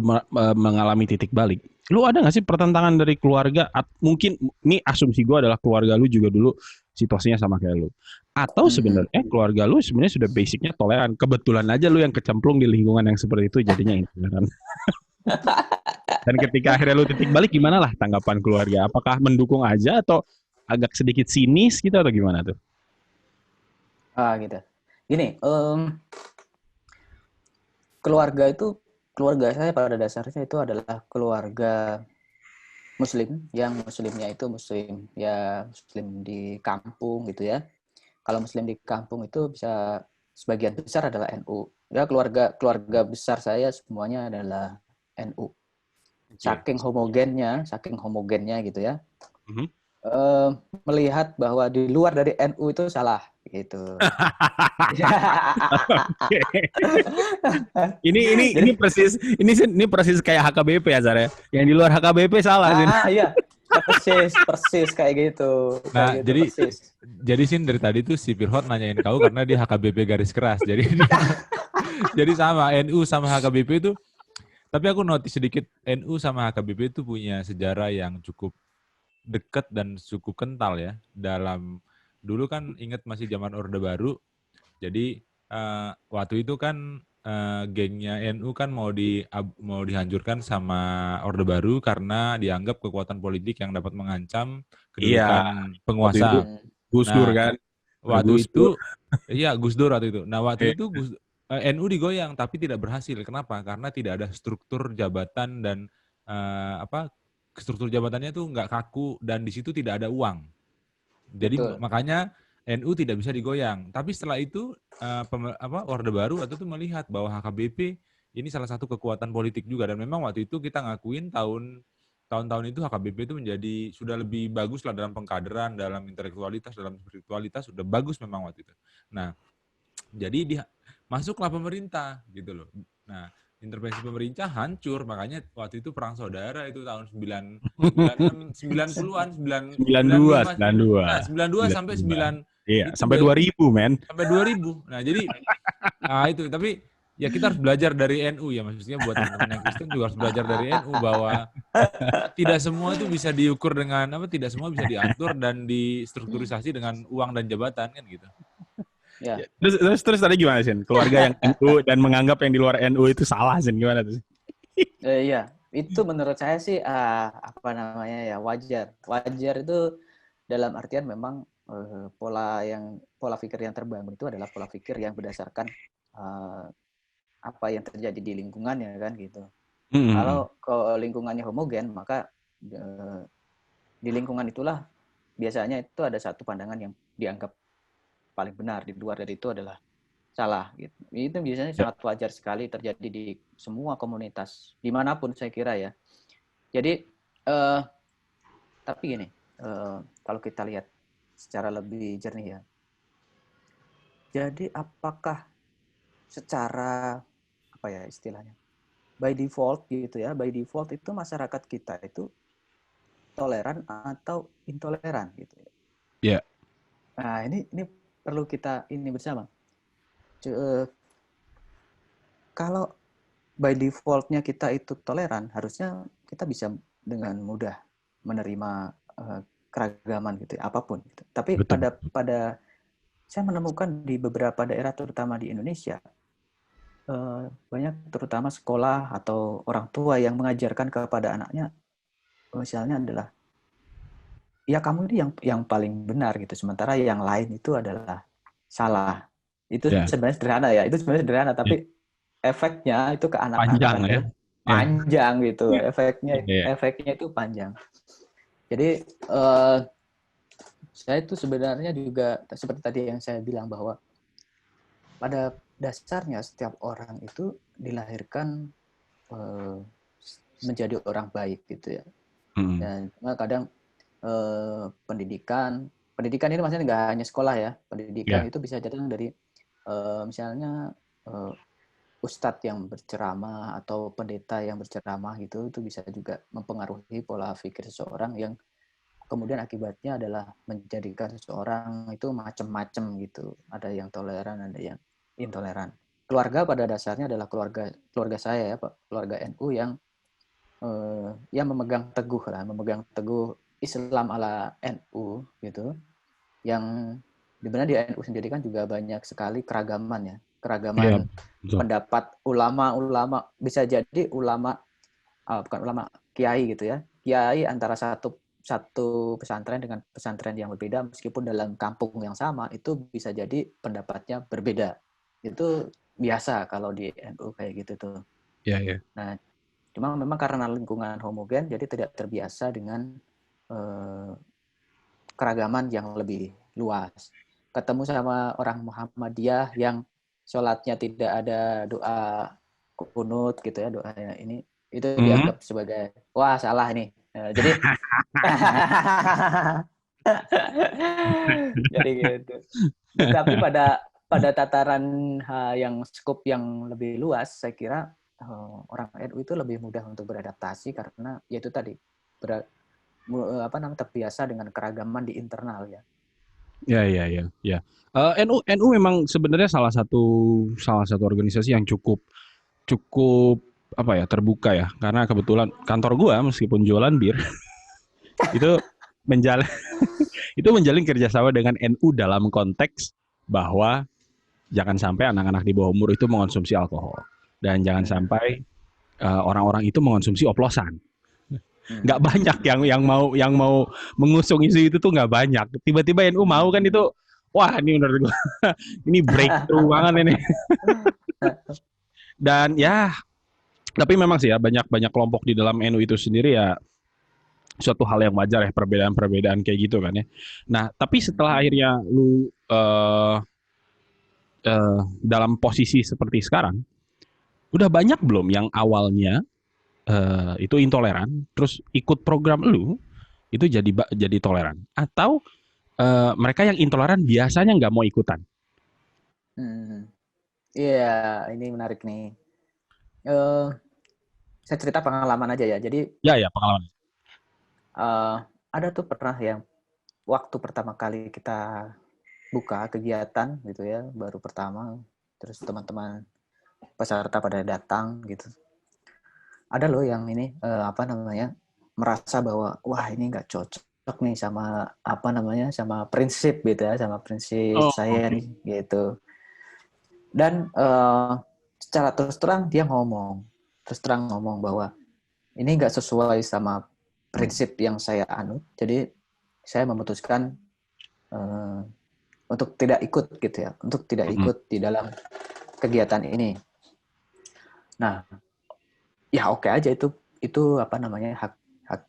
mengalami titik balik, lu ada nggak sih pertentangan dari keluarga? Mungkin ini asumsi gue adalah keluarga lu juga dulu situasinya sama kayak lu. Atau Hmm. sebenarnya keluarga lu sebenarnya sudah basicnya toleran. Kebetulan aja lu yang kecemplung di lingkungan yang seperti itu jadinya intoleran. Dan ketika akhirnya lu titik balik, gimana lah tanggapan keluarga? Apakah mendukung aja atau agak sedikit sinis gitu atau gimana tuh? Gitu. Gini, keluarga saya pada dasarnya itu adalah keluarga Muslim, yang Muslimnya itu Muslim ya Muslim di kampung gitu ya. Kalau Muslim di kampung itu bisa sebagian besar adalah NU. Ya keluarga keluarga besar saya semuanya adalah NU. Oke. Saking homogennya gitu ya. Mhm. Eh, Melihat bahwa di luar dari NU itu salah gitu. Oke. Ini Jadi ini persis kayak HKBP ya Zara ya. Yang di luar HKBP salah sih. iya, persis kayak gitu. Kayak Nah, gitu persis. jadi sih dari tadi tuh si Firhot nanyain kau karena dia HKBP garis keras. Jadi jadi sama NU sama HKBP itu. Tapi aku notice sedikit NU sama HKBP itu punya sejarah yang cukup dekat dan cukup kental ya. Dalam dulu kan ingat masih zaman Orde Baru. Jadi waktu itu kan gengnya NU kan mau dihancurkan sama Orde Baru karena dianggap kekuatan politik yang dapat mengancam Iya, kedudukan waktu itu penguasa. Hmm, Gus Dur Nah, kan. Ada Gus waktu Dur. itu iya Gus Dur waktu itu. Nah, waktu Iya. itu NU digoyang tapi tidak berhasil. Kenapa? Karena tidak ada struktur jabatan dan apa struktur jabatannya tuh nggak kaku dan di situ tidak ada uang. Jadi betul. makanya NU tidak bisa digoyang. Tapi setelah itu Orde Baru waktu itu melihat bahwa HKBP ini salah satu kekuatan politik juga dan memang waktu itu kita ngakuin tahun-tahun itu HKBP itu menjadi sudah lebih bagus lah dalam pengkaderan, dalam intelektualitas, dalam spiritualitas sudah bagus memang waktu itu. Nah, jadi masuklah pemerintah gitu loh. Nah, intervensi pemerintah hancur, makanya waktu itu perang saudara itu tahun 90-an, 92, 95. 92. Nah, 92 sampai 92. 9 Iya, itu sampai 2000, men. sampai 2000. Nah, jadi itu tapi ya kita harus belajar dari NU ya, maksudnya buat teman-teman yang Kristen juga harus belajar dari NU bahwa tidak semua itu bisa diukur dengan tidak semua bisa diatur dan distrukturisasi dengan uang dan jabatan kan gitu. Ya. Ya, terus tadi gimana sih? Keluarga yang NU dan menganggap yang di luar NU itu salah sih, gimana tuh? Iya, itu menurut saya sih apa namanya ya wajar. Wajar itu dalam artian memang pola pikir yang terbangun itu adalah pola pikir yang berdasarkan eh, apa yang terjadi di lingkungannya kan gitu. Hmm. Kalau lingkungannya homogen, maka di lingkungan itulah biasanya itu ada satu pandangan yang dianggap paling benar, di luar dari itu adalah salah gitu. Itu biasanya Ya. sangat wajar sekali terjadi di semua komunitas dimanapun saya kira ya. Jadi tapi gini, kalau kita lihat secara lebih jernih ya. Jadi apakah secara apa ya istilahnya? By default gitu ya, by default itu masyarakat kita itu toleran atau intoleran gitu ya. Ya. Nah, ini perlu kita ini bersama. Kalau by default-nya kita itu toleran, harusnya kita bisa dengan mudah menerima keragaman gitu ya, apapun gitu. Tapi Betul. pada saya menemukan di beberapa daerah terutama di Indonesia banyak terutama sekolah atau orang tua yang mengajarkan kepada anaknya misalnya adalah ya kamu ini yang paling benar gitu, sementara yang lain itu adalah salah. Itu Ya. sebenarnya sederhana ya, itu sebenarnya sederhana, Ya. tapi efeknya itu ke Panjang anak-anak ya. itu Ya. panjang gitu, Ya. Ya. efeknya itu panjang. Jadi saya itu sebenarnya juga seperti tadi yang saya bilang bahwa pada dasarnya setiap orang itu dilahirkan menjadi orang baik gitu ya. Hmm. Dan kadang pendidikan ini maksudnya nggak hanya sekolah ya. Pendidikan Ya. itu bisa datang dari misalnya ustadz yang berceramah atau pendeta yang berceramah gitu, itu bisa juga mempengaruhi pola pikir seseorang yang kemudian akibatnya adalah menjadikan seseorang itu macam-macam gitu. Ada yang toleran, ada yang intoleran. Keluarga pada dasarnya adalah keluarga saya ya, Pak, keluarga NU yang memegang teguh Islam ala NU gitu. Yang dimana di NU sendiri kan juga banyak sekali keragaman ya, Iya, keragaman betul. pendapat ulama, bisa jadi bukan ulama, kiai gitu ya, kiai antara satu pesantren dengan pesantren yang berbeda, meskipun dalam kampung yang sama, itu bisa jadi pendapatnya berbeda. Itu biasa kalau di NU kayak gitu tuh. Iya, iya. Nah, cuma memang karena lingkungan homogen, jadi tidak terbiasa dengan keragaman yang lebih luas. Ketemu sama orang Muhammadiyah yang sholatnya tidak ada doa kunut gitu ya, doanya ini, itu Hmm. dianggap sebagai wah salah nih. Jadi jadi gitu. Tapi pada tataran yang skup yang lebih luas, saya kira orang NU itu lebih mudah untuk beradaptasi karena yaitu tadi terbiasa dengan keragaman di internal ya. Ya, ya, ya, ya. NU memang sebenarnya salah satu organisasi yang cukup cukup apa ya, terbuka ya, karena kebetulan kantor gua meskipun jualan bir itu menjalin itu menjalin kerjasama dengan NU dalam konteks bahwa jangan sampai anak-anak di bawah umur itu mengonsumsi alkohol dan jangan sampai orang-orang itu mengonsumsi oplosan. Nggak banyak yang mau mengusung isu itu tuh, nggak banyak. Tiba-tiba NU mau kan, itu wah, ini menurut gua ini breakthrough banget ini. Dan ya, tapi memang sih ya, banyak kelompok di dalam NU itu sendiri ya, suatu hal yang wajar ya, perbedaan-perbedaan kayak gitu kan ya. Nah, tapi setelah akhirnya lu dalam posisi seperti sekarang, udah banyak belum yang awalnya itu intoleran, terus ikut program lu itu jadi toleran, atau mereka yang intoleran biasanya nggak mau ikutan? Iya, ini menarik nih. Eh, saya cerita pengalaman aja ya. Jadi Ya, ya, pengalaman. ada tuh pernah yang waktu pertama kali kita buka kegiatan gitu ya, baru pertama, terus teman-teman peserta pada datang gitu. Ada loh yang ini merasa bahwa wah ini nggak cocok nih sama sama prinsip gitu ya, sama prinsip Oh, saya oke. nih gitu. Dan secara terus terang dia terus terang ngomong bahwa ini nggak sesuai sama prinsip yang saya anut, jadi saya memutuskan untuk tidak ikut gitu ya, untuk tidak ikut di dalam kegiatan ini. Nah, ya oke aja, itu hak hak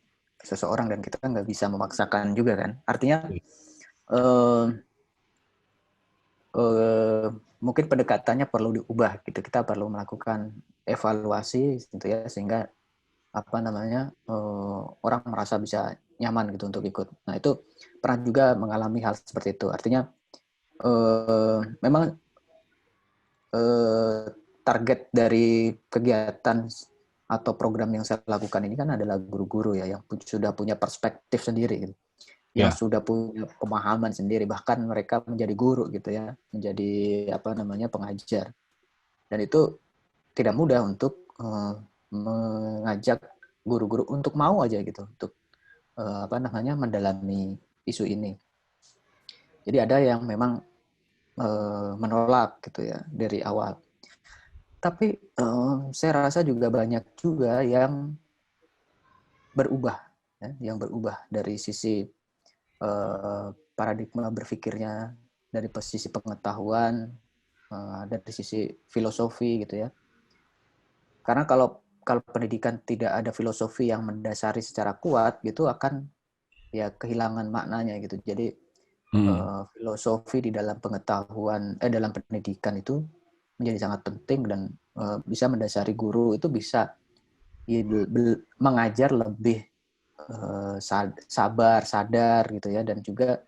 seseorang dan kita nggak bisa memaksakan juga kan. Artinya eh, mungkin pendekatannya perlu diubah gitu. Kita perlu melakukan evaluasi gitu ya, sehingga orang merasa bisa nyaman gitu untuk ikut. Nah, itu pernah juga mengalami hal seperti itu. Artinya memang target dari kegiatan atau program yang saya lakukan ini kan adalah guru-guru ya, yang sudah punya perspektif sendiri gitu, yang Ya. sudah punya pemahaman sendiri, bahkan mereka menjadi guru gitu ya, menjadi pengajar. Dan itu tidak mudah untuk mengajak guru-guru untuk mau aja gitu, untuk mendalami isu ini. Jadi ada yang memang menolak gitu ya dari awal. Tapi saya rasa juga banyak juga yang berubah, ya, yang berubah dari sisi paradigma berpikirnya, dari posisi pengetahuan, dari sisi filosofi gitu ya. Karena kalau pendidikan tidak ada filosofi yang mendasari secara kuat gitu, akan ya kehilangan maknanya gitu. Jadi filosofi di dalam dalam pendidikan itu menjadi sangat penting, dan bisa mendasari guru itu bisa mengajar lebih sabar, sadar gitu ya, dan juga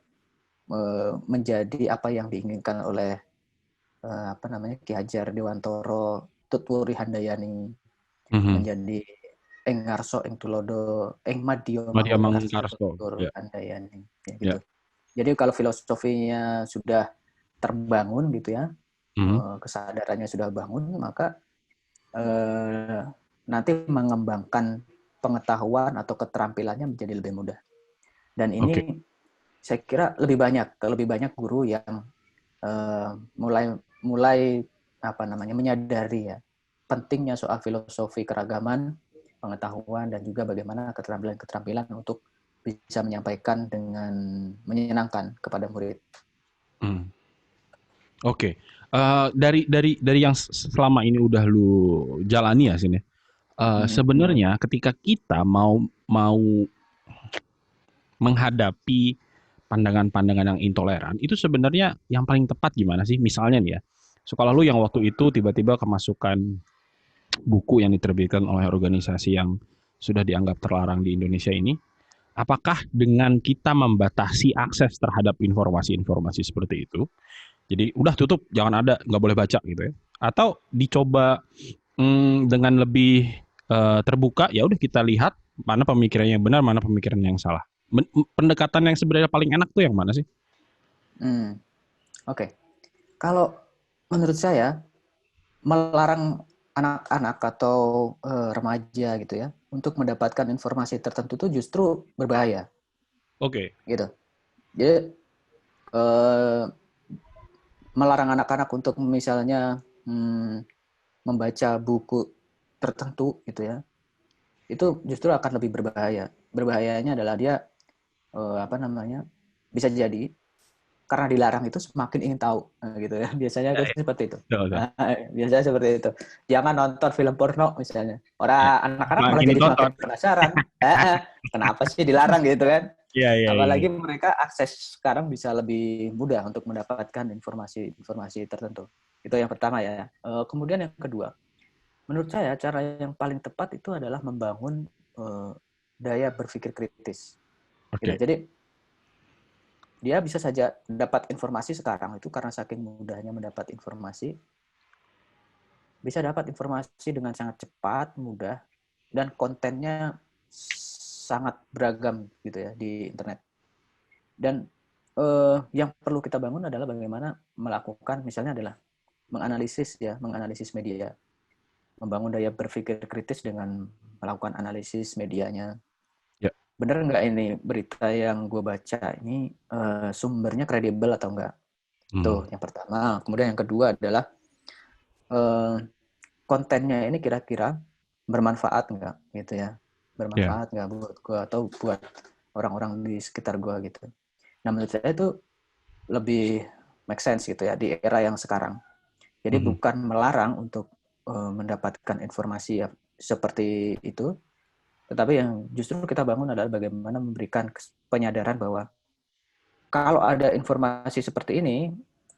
menjadi apa yang diinginkan oleh Ki Hajar Dewantara, Tutwuri Handayani, menjadi Ing Ngarso, Ing Tulodo, Ing Madya Mangunarso, Tutwuri Handayani, gitu. Jadi kalau filosofinya sudah terbangun gitu ya, kesadarannya sudah bangun, maka nanti mengembangkan pengetahuan atau keterampilannya menjadi lebih mudah. Dan ini saya kira lebih banyak guru yang mulai menyadari ya pentingnya soal filosofi keragaman, pengetahuan, dan juga bagaimana keterampilan untuk bisa menyampaikan dengan menyenangkan kepada murid. Oke. Dari yang selama ini udah lu jalani ya sini. Sebenarnya ketika kita mau menghadapi pandangan-pandangan yang intoleran, itu sebenarnya yang paling tepat gimana sih? Misalnya nih ya, sekolah lu yang waktu itu tiba-tiba kemasukan buku yang diterbitkan oleh organisasi yang sudah dianggap terlarang di Indonesia ini, apakah dengan kita membatasi akses terhadap informasi-informasi seperti itu, jadi udah tutup, jangan ada, nggak boleh baca gitu ya, atau dicoba dengan lebih terbuka, ya udah kita lihat mana pemikiran yang benar, mana pemikiran yang salah. Pendekatan yang sebenarnya paling enak tuh yang mana sih? Oke. Kalau menurut saya melarang anak-anak atau remaja gitu ya untuk mendapatkan informasi tertentu itu justru berbahaya. Oke. Gitu. Jadi melarang anak-anak untuk misalnya membaca buku tertentu gitu ya, itu justru akan lebih berbahaya. Berbahayanya adalah dia bisa jadi karena dilarang itu semakin ingin tahu gitu ya. Biasanya seperti itu. Biasanya seperti itu. Jangan nonton film porno misalnya. Anak-anak malah jadi semakin penasaran. Kenapa sih dilarang gitu kan? Apalagi mereka akses sekarang bisa lebih mudah untuk mendapatkan informasi tertentu. Itu yang pertama ya. Kemudian yang kedua, menurut saya cara yang paling tepat itu adalah membangun daya berpikir kritis. Gitu. Jadi dia bisa saja dapat informasi sekarang itu karena saking mudahnya mendapat informasi, bisa dapat informasi dengan sangat cepat, mudah, dan kontennya sangat beragam gitu ya di internet. Dan yang perlu kita bangun adalah bagaimana melakukan, misalnya adalah menganalisis media, membangun daya berpikir kritis dengan melakukan analisis medianya. Bener nggak ini berita yang gue baca ini sumbernya kredibel atau enggak? Tuh yang pertama. Kemudian yang kedua adalah kontennya ini kira-kira bermanfaat nggak gitu ya? Bermanfaat nggak buat gue atau buat orang-orang di sekitar gue gitu. Nah menurut saya itu lebih make sense gitu ya di era yang sekarang. Jadi bukan melarang untuk mendapatkan informasi seperti itu, tetapi yang justru kita bangun adalah bagaimana memberikan penyadaran bahwa kalau ada informasi seperti ini,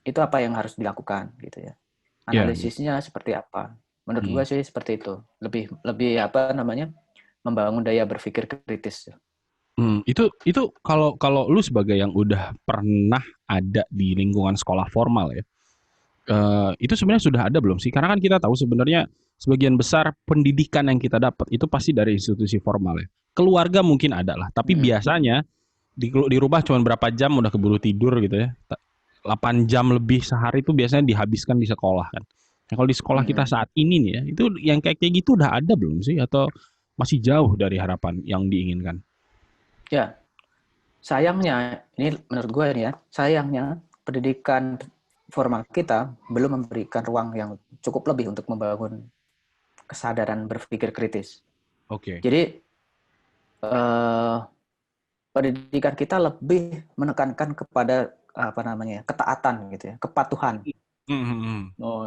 itu apa yang harus dilakukan gitu ya. Analisisnya seperti apa. Menurut gue sih seperti itu. Lebih membangun daya berpikir kritis. Itu kalau lu sebagai yang udah pernah ada di lingkungan sekolah formal ya, itu sebenarnya sudah ada belum sih? Karena kan kita tahu sebenarnya sebagian besar pendidikan yang kita dapat itu pasti dari institusi formal ya. Keluarga mungkin ada lah, tapi biasanya dirubah cuma berapa jam udah keburu tidur gitu ya. 8 jam lebih sehari itu biasanya dihabiskan di sekolah kan. Nah, kalau di sekolah kita saat ini nih ya, itu yang kayak gitu udah ada belum sih? Atau masih jauh dari harapan yang diinginkan? Ya, sayangnya, ini menurut gue ini ya, sayangnya pendidikan formal kita belum memberikan ruang yang cukup lebih untuk membangun kesadaran berpikir kritis. Jadi pendidikan kita lebih menekankan kepada ketaatan gitu ya, kepatuhan.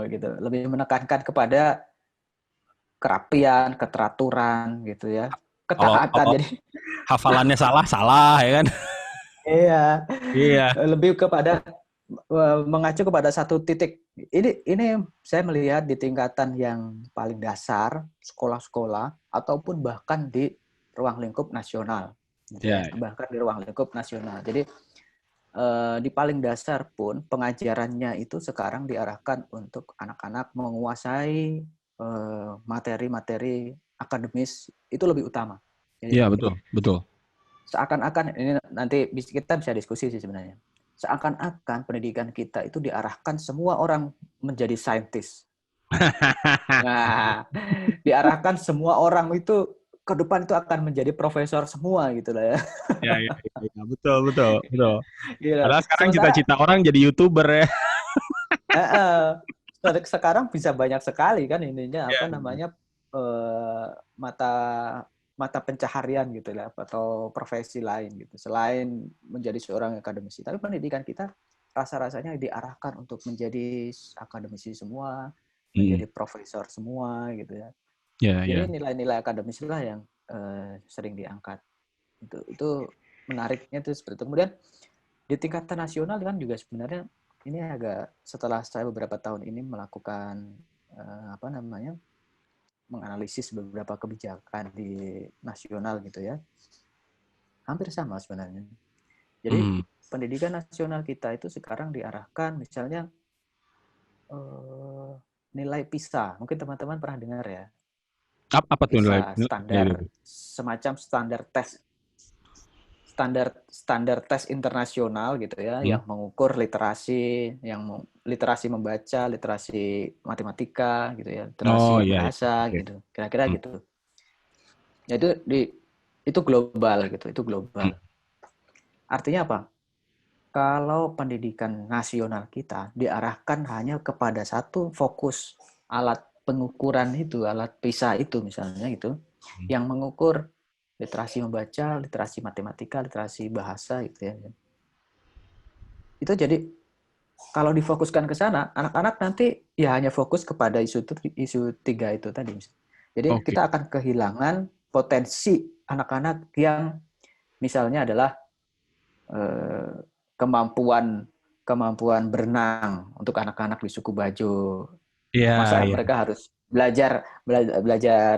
Gitu, lebih menekankan kepada kerapian, keteraturan gitu ya, ketaatan. Jadi hafalannya salah ya kan? Iya. Lebih kepada mengacu kepada satu titik Ini saya melihat di tingkatan yang paling dasar, sekolah-sekolah, ataupun bahkan di ruang lingkup nasional. Gitu ya. Bahkan di ruang lingkup nasional. Jadi di paling dasar pun pengajarannya itu sekarang diarahkan untuk anak-anak menguasai materi-materi akademis itu lebih utama. Iya, betul. Seakan-akan, ini nanti kita bisa diskusi sih sebenarnya. Seakan-akan pendidikan kita itu diarahkan semua orang menjadi saintis. Nah, diarahkan semua orang itu ke depan itu akan menjadi profesor semua gitu lah ya. Ya, betul. Gitu. Padahal sekarang Sementara cita-cita orang jadi YouTuber ya. sekarang bisa banyak sekali kan ininya apa namanya mata mata pencaharian gitu lah atau profesi lain gitu selain menjadi seorang akademisi. Tapi pendidikan kita rasa-rasanya diarahkan untuk menjadi akademisi semua, menjadi profesor semua gitu ya. Jadi nilai-nilai akademis lah yang sering diangkat. Itu menariknya tuh seperti itu. Kemudian di tingkatan nasional kan juga sebenarnya ini agak setelah saya beberapa tahun ini melakukan menganalisis beberapa kebijakan di nasional gitu ya, hampir sama sebenarnya. Jadi pendidikan nasional kita itu sekarang diarahkan misalnya nilai PISA, mungkin teman-teman pernah dengar ya. Apa tuh nilai? Standar semacam standar tes internasional gitu ya, yang mengukur literasi, literasi membaca, literasi matematika gitu ya, literasi bahasa gitu, kira-kira gitu. Ya itu global gitu, itu global. Artinya apa? Kalau pendidikan nasional kita diarahkan hanya kepada satu fokus alat pengukuran itu, alat PISA itu misalnya gitu, yang mengukur literasi membaca, literasi matematika, literasi bahasa gitu ya. Itu jadi kalau difokuskan ke sana, anak-anak nanti ya hanya fokus kepada isu 3 itu tadi. Jadi kita akan kehilangan potensi anak-anak yang misalnya adalah kemampuan berenang untuk anak-anak di suku Bajo. Masa mereka harus belajar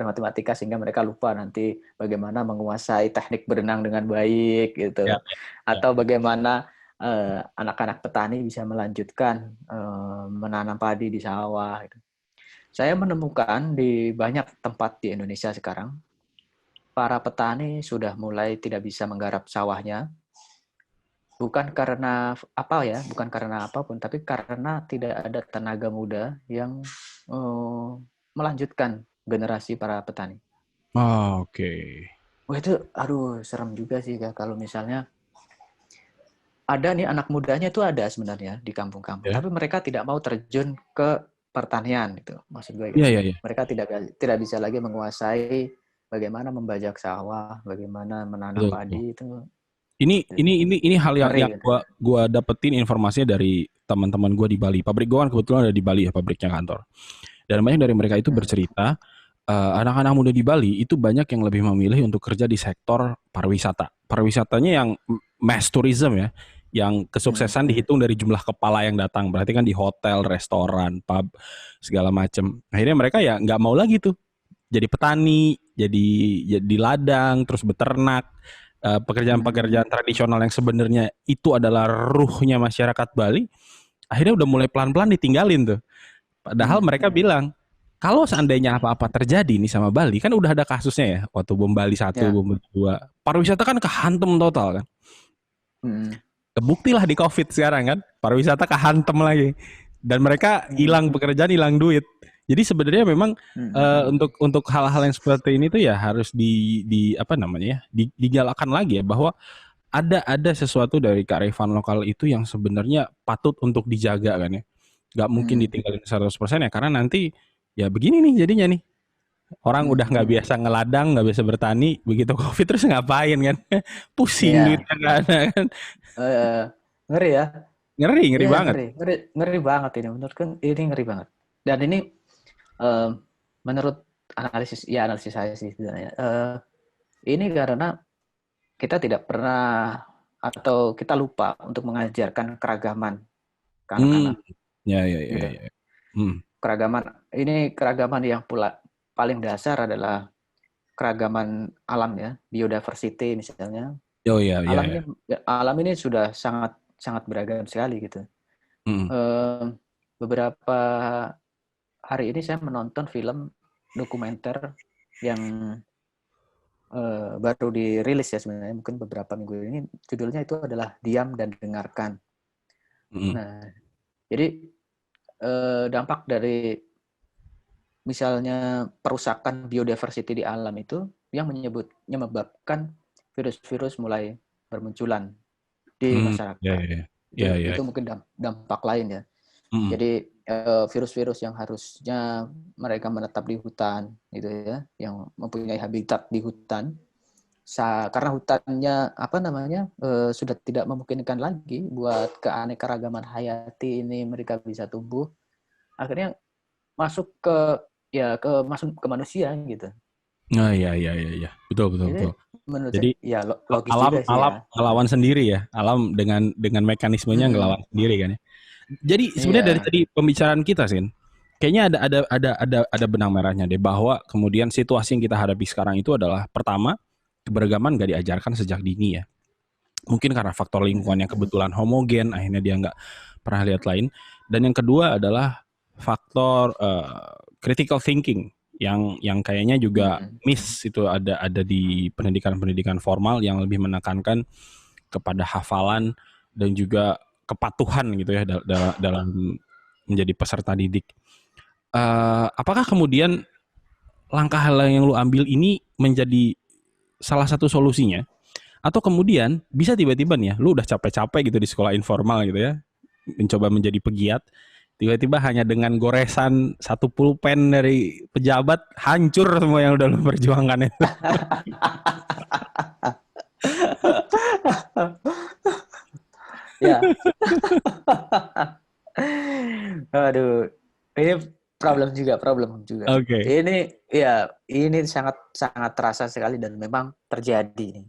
matematika sehingga mereka lupa nanti bagaimana menguasai teknik berenang dengan baik gitu. Atau bagaimana anak-anak petani bisa melanjutkan menanam padi di sawah gitu. Saya menemukan di banyak tempat di Indonesia sekarang para petani sudah mulai tidak bisa menggarap sawahnya. Bukan karena apapun, tapi karena tidak ada tenaga muda yang melanjutkan generasi para petani. Wah itu, serem juga sih kalau misalnya ada nih anak mudanya itu ada sebenarnya di kampung-kampung, tapi mereka tidak mau terjun ke pertanian itu, maksud gue. Mereka tidak bisa lagi menguasai bagaimana membajak sawah, bagaimana menanam padi itu. Ini hal yang gua dapetin informasinya dari teman-teman gue di Bali. Pabrik gue kan kebetulan ada di Bali ya, pabriknya kantor. Dan banyak dari mereka itu bercerita anak-anak muda di Bali itu banyak yang lebih memilih untuk kerja di sektor pariwisata. Pariwisatanya yang mass tourism ya, yang kesuksesan dihitung dari jumlah kepala yang datang. Berarti kan di hotel, restoran, pub, segala macam. Akhirnya mereka ya nggak mau lagi tuh jadi petani, jadi ladang, terus beternak. Pekerjaan-pekerjaan tradisional yang sebenarnya itu adalah ruhnya masyarakat Bali, akhirnya udah mulai pelan-pelan ditinggalin tuh. Padahal mereka bilang, kalau seandainya apa-apa terjadi nih sama Bali, kan udah ada kasusnya ya, waktu bom Bali 1, bom 2, pariwisata kan kehantem total kan. Kebuktilah di COVID sekarang kan, pariwisata kehantem lagi. Dan mereka hilang pekerjaan, hilang duit. Jadi sebenarnya memang untuk hal-hal yang seperti ini tuh ya harus digalakkan lagi ya, bahwa ada sesuatu dari kearifan lokal itu yang sebenarnya patut untuk dijaga kan ya. Gak mungkin ditinggalin 100% ya, karena nanti ya begini nih jadinya nih. Orang udah nggak biasa ngeladang, nggak biasa bertani, begitu COVID terus ngapain kan? Pusing duitnya nggak ada kan. Ngeri ya. Ngeri banget. Ngeri banget ini, menurutku ini ngeri banget. Dan ini menurut analisis saya sih sebenarnya, ini karena kita tidak pernah atau kita lupa untuk mengajarkan keragaman ke anak-anak. Ya, ya, ya, gitu. ya. Hmm. Keragaman yang pula paling dasar adalah keragaman alam ya, biodiversity misalnya. Oh ya, ya, ya. Alam ini sudah sangat sangat beragam sekali gitu. Hmm. Beberapa hari ini saya menonton film dokumenter yang baru dirilis ya sebenarnya, mungkin beberapa minggu ini. Judulnya itu adalah Diam dan Dengarkan. Hmm. Nah, jadi dampak dari misalnya perusakan biodiversity di alam itu yang menyebabkan virus-virus mulai bermunculan di Ya, masyarakat. ya, ya, ya. Itu mungkin dampak lain ya. Hmm. Jadi virus-virus yang harusnya mereka menetap di hutan gitu ya, yang mempunyai habitat di hutan, karena hutannya sudah tidak memungkinkan lagi buat keanekaragaman hayati ini mereka bisa tumbuh, akhirnya masuk masuk ke manusia gitu. Nah, ya, ya, ya, ya. Betul, betul, Jadi betul. menurut Jadi saya logis alam juga sih alam ya. ngelawan sendiri ya. Alam dengan mekanismenya ngelawan sendiri kan ya. Jadi sebenarnya dari Iya. tadi pembicaraan kita, Sin, kayaknya ada benang merahnya deh, bahwa kemudian situasi yang kita hadapi sekarang itu adalah, pertama, keberagaman nggak diajarkan sejak dini ya. Mungkin karena faktor lingkungan yang kebetulan homogen, akhirnya dia nggak pernah lihat lain. Dan yang kedua adalah faktor critical thinking yang kayaknya juga miss itu ada di pendidikan formal yang lebih menekankan kepada hafalan dan juga kepatuhan gitu ya dalam menjadi peserta didik. Apakah kemudian langkah yang lu ambil ini menjadi salah satu solusinya? Atau kemudian bisa tiba-tiba nih ya, lu udah capek-capek gitu di sekolah informal gitu ya, mencoba menjadi pegiat, tiba-tiba hanya dengan goresan satu pulpen dari pejabat, hancur semua yang udah lu perjuangkan itu. Ya. Aduh, ini problem juga. Oke. Ini sangat sangat terasa sekali dan memang terjadi nih.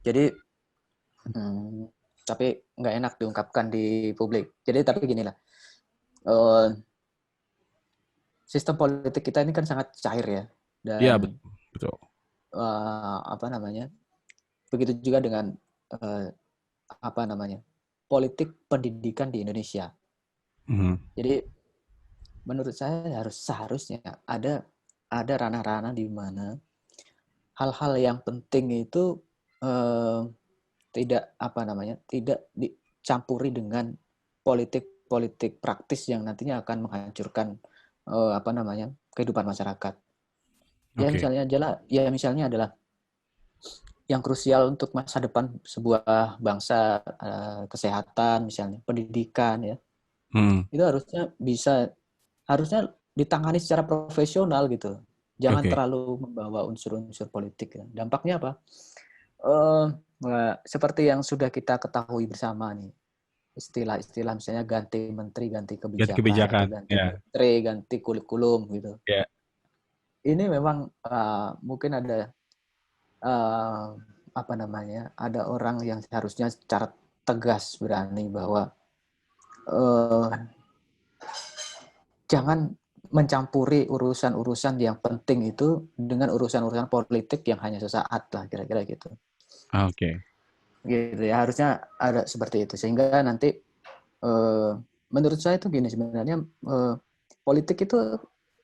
Jadi tapi nggak enak diungkapkan di publik. Jadi tapi gini lah, sistem politik kita ini kan sangat cair ya, Iya, dan betul. begitu juga dengan politik pendidikan di Indonesia. Jadi menurut saya seharusnya ada ranah-ranah di mana hal-hal yang penting itu tidak dicampuri dengan politik praktis yang nantinya akan menghancurkan kehidupan masyarakat. Misalnya adalah yang krusial untuk masa depan sebuah bangsa, kesehatan misalnya, pendidikan ya. Itu harusnya ditangani secara profesional gitu. Jangan terlalu membawa unsur-unsur politik. Ya. Dampaknya apa? Seperti yang sudah kita ketahui bersama nih, istilah-istilah misalnya ganti menteri, ganti kebijakan. Atau ganti menteri, ganti kurikulum gitu. Yeah. Ini memang mungkin ada ada orang yang harusnya secara tegas berani bahwa jangan mencampuri urusan-urusan yang penting itu dengan urusan-urusan politik yang hanya sesaat lah, kira-kira gitu. Oke. Gitu ya, harusnya ada seperti itu sehingga nanti menurut saya itu gini sebenarnya, politik itu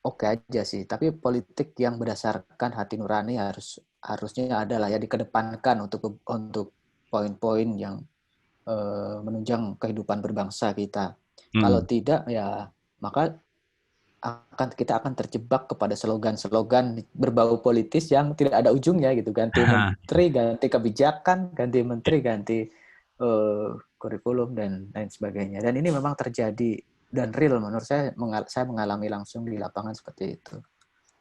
oke aja sih, tapi politik yang berdasarkan hati nurani harusnya ada lah ya, dikedepankan untuk poin-poin yang menunjang kehidupan berbangsa kita. Kalau tidak ya maka kita akan terjebak kepada slogan-slogan berbau politis yang tidak ada ujungnya gitu. Ganti menteri, ganti kebijakan, ganti menteri, ganti kurikulum dan lain sebagainya. Dan ini memang terjadi dan real menurut saya mengalami langsung di lapangan seperti itu.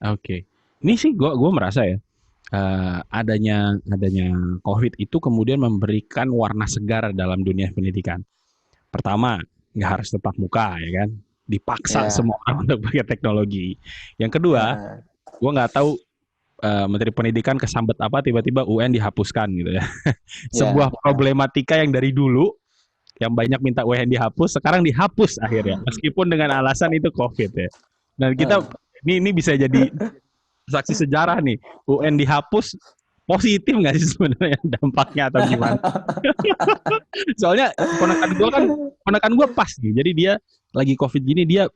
Oke. Ini sih gue merasa ya, adanya COVID itu kemudian memberikan warna segar dalam dunia pendidikan. Pertama, nggak harus tatap muka ya kan, dipaksa semua orang untuk pakai teknologi. Yang kedua, gue nggak tahu Menteri Pendidikan kesambet apa tiba-tiba UN dihapuskan gitu ya. Sebuah problematika yang dari dulu yang banyak minta UN dihapus, sekarang dihapus akhirnya. Meskipun dengan alasan itu COVID ya. Dan kita ini bisa jadi saksi sejarah nih. UN dihapus positif nggak sih sebenarnya dampaknya atau gimana? Soalnya ponakan gue pas nih. Jadi dia lagi COVID gini dia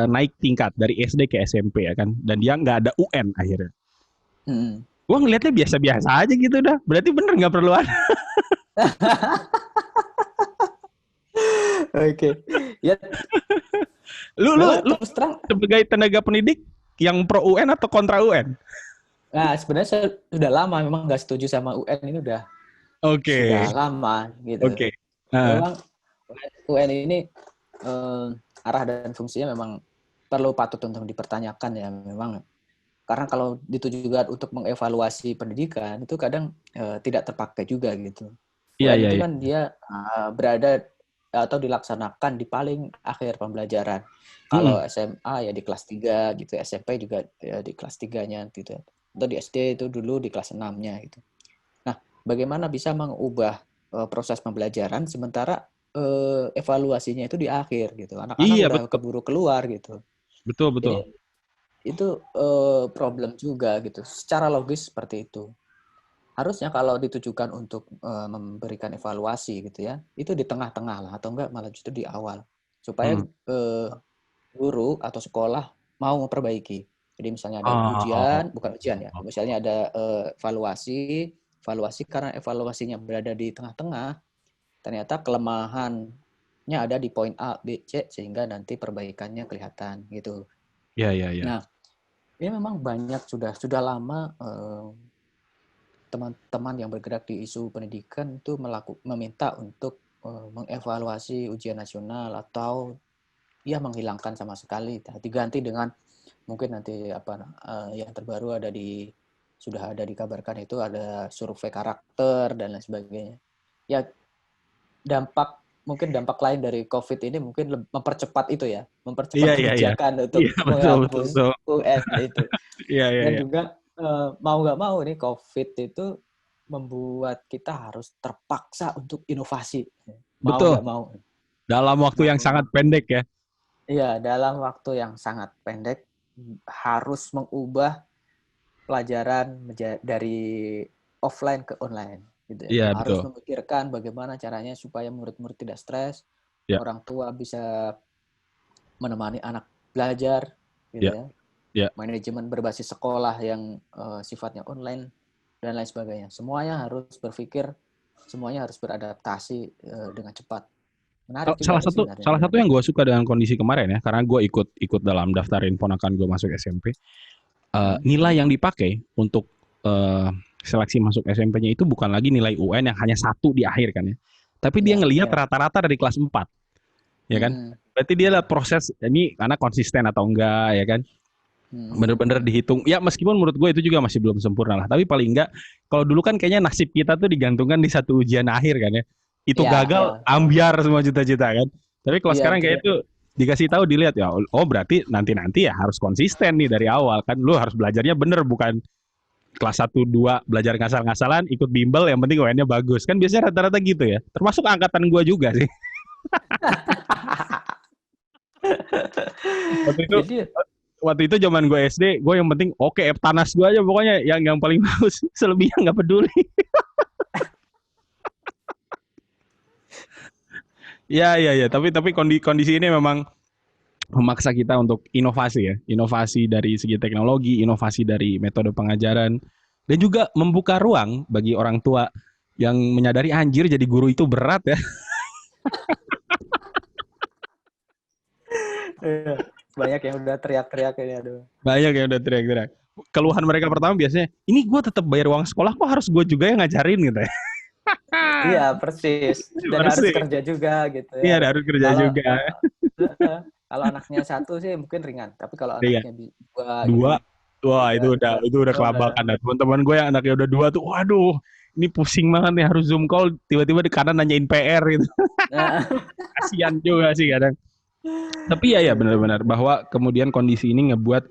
naik tingkat dari SD ke SMP ya kan. Dan dia nggak ada UN akhirnya. Gue ngelihatnya biasa-biasa aja gitu dah. Berarti bener nggak perlu ada. Oke. Ya. Lu sebagai tenaga pendidik yang pro UN atau kontra UN? Nah, sebenarnya saya sudah lama memang nggak setuju sama UN ini udah. Sudah lama gitu. Memang UN ini arah dan fungsinya memang perlu patut untuk dipertanyakan ya memang. Karena kalau ditujukan untuk mengevaluasi pendidikan itu kadang tidak terpakai juga gitu. UN itu kan dia berada atau dilaksanakan di paling akhir pembelajaran. Kalau SMA ya di kelas 3 gitu, SMP juga ya di kelas 3-nya gitu. Atau di SD itu dulu di kelas 6-nya gitu. Nah, bagaimana bisa mengubah proses pembelajaran sementara evaluasinya itu di akhir gitu. Anak-anak udah keburu keluar gitu. Betul. Jadi, itu problem juga gitu. Secara logis seperti itu. Harusnya kalau ditujukan untuk memberikan evaluasi gitu ya, itu di tengah-tengah lah atau enggak malah justru di awal supaya guru atau sekolah mau memperbaiki. Jadi misalnya ada bukan ujian ya, misalnya ada evaluasi karena evaluasinya berada di tengah-tengah, ternyata kelemahannya ada di poin A, B, C sehingga nanti perbaikannya kelihatan gitu. Iya. Nah, ini memang banyak sudah lama teman-teman yang bergerak di isu pendidikan itu meminta untuk mengevaluasi ujian nasional atau ya menghilangkan sama sekali, diganti dengan mungkin nanti yang terbaru sudah ada dikabarkan itu ada survei karakter dan lain sebagainya. Ya mungkin dampak lain dari COVID ini mungkin mempercepat itu ya, mempercepat kebijakan untuk menghapus UN itu. Dan juga mau nggak mau nih COVID itu membuat kita harus terpaksa untuk inovasi. Mau nggak mau. Dalam waktu yang sangat pendek ya. Iya, dalam waktu yang sangat pendek harus mengubah pelajaran dari offline ke online. Gitu ya. Harus memikirkan bagaimana caranya supaya murid-murid tidak stres, orang tua bisa menemani anak belajar, gitu ya. Manajemen berbasis sekolah yang sifatnya online dan lain sebagainya. Semuanya harus berpikir, semuanya harus beradaptasi dengan cepat. Menarik juga salah satu yang gue suka dengan kondisi kemarin ya, karena gue ikut dalam daftarin ponakan gue masuk SMP. Nilai yang dipakai untuk seleksi masuk SMP-nya itu bukan lagi nilai UN yang hanya 1 di akhir kan ya. Tapi dia ngelihat rata-rata dari kelas 4. Ya kan? Berarti dia lah proses ini anak konsisten atau enggak ya kan? Bener-bener dihitung. Ya meskipun menurut gue itu juga masih belum sempurna lah. Tapi paling enggak, kalau dulu kan kayaknya nasib kita tuh digantungkan di satu ujian akhir kan ya. Itu gagal, ambiar semua cita-cita kan. Tapi kalau sekarang kayak itu dikasih tahu, dilihat ya, oh berarti nanti ya harus konsisten nih dari awal kan. Lu harus belajarnya bener, bukan kelas 1, 2 belajar ngasal-ngasalan, ikut bimbel yang penting UN-nya bagus. Kan biasanya rata-rata gitu ya. Termasuk angkatan gue juga sih. Waktu itu zaman gue SD, gue yang penting Eptanas gue aja pokoknya yang paling bagus, selebihnya nggak peduli. Ya, tapi kondisi ini memang memaksa kita untuk inovasi dari segi teknologi, inovasi dari metode pengajaran, dan juga membuka ruang bagi orang tua yang menyadari anjir jadi guru itu berat ya. Banyak yang udah teriak-teriak ini, aduh. Banyak yang udah teriak-teriak. Keluhan mereka pertama biasanya, ini gue tetap bayar uang sekolah, kok harus gue juga yang ngajarin gitu ya. Iya, persis. Dan harus kerja juga gitu ya. Iya, harus kerja juga. Kalau anaknya 1 sih mungkin ringan, tapi kalau anaknya 2 gitu, wah itu udah kelabakan. Teman-teman gue yang anaknya udah 2 tuh, waduh, ini pusing banget nih harus Zoom call, tiba-tiba di kanan nanyain PR gitu. Kasian juga sih kadang. Tapi ya benar-benar bahwa kemudian kondisi ini ngebuat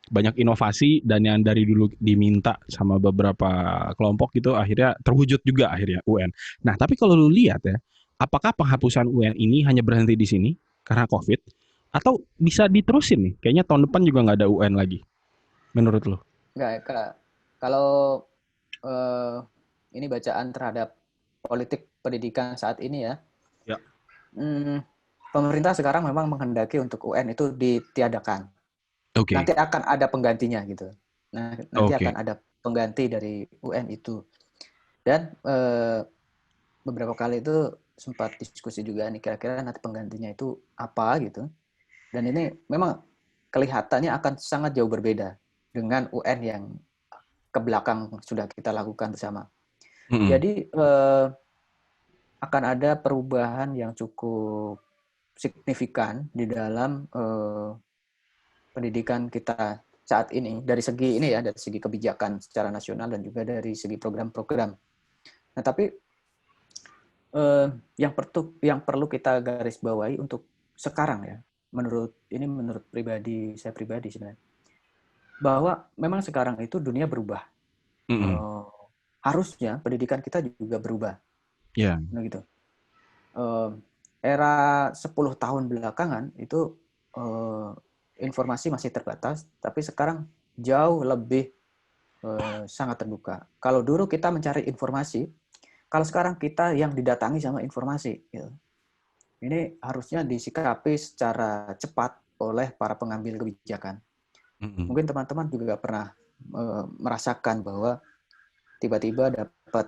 banyak inovasi, dan yang dari dulu diminta sama beberapa kelompok gitu akhirnya terwujud juga akhirnya UN. Nah, tapi kalau lu lihat ya, apakah penghapusan UN ini hanya berhenti di sini karena COVID atau bisa diterusin nih? Kayaknya tahun depan juga nggak ada UN lagi. Menurut lo? Enggak, kalau eh, ini bacaan terhadap politik pendidikan saat ini ya, Ya. Pemerintah sekarang memang menghendaki untuk UN itu ditiadakan. Oke. Nanti akan ada penggantinya gitu. Nah, nanti Oke. akan ada pengganti dari UN itu. Dan beberapa kali itu sempat diskusi juga nih kira-kira nanti penggantinya itu apa gitu. Dan ini memang kelihatannya akan sangat jauh berbeda dengan UN yang ke belakang sudah kita lakukan bersama. Jadi akan ada perubahan yang cukup signifikan di dalam pendidikan kita saat ini dari segi ini ya, dari segi kebijakan secara nasional dan juga dari segi program-program. Nah, tapi yang perlu kita garis bawahi untuk sekarang ya, menurut saya pribadi sebenarnya, bahwa memang sekarang itu dunia berubah. Harusnya pendidikan kita juga berubah. Ya. Nah gitu. Era 10 tahun belakangan itu informasi masih terbatas, tapi sekarang jauh lebih sangat terbuka. Kalau dulu kita mencari informasi, kalau sekarang kita yang didatangi sama informasi. Gitu. Ini harusnya disikapi secara cepat oleh para pengambil kebijakan. Mungkin teman-teman juga pernah merasakan bahwa tiba-tiba dapat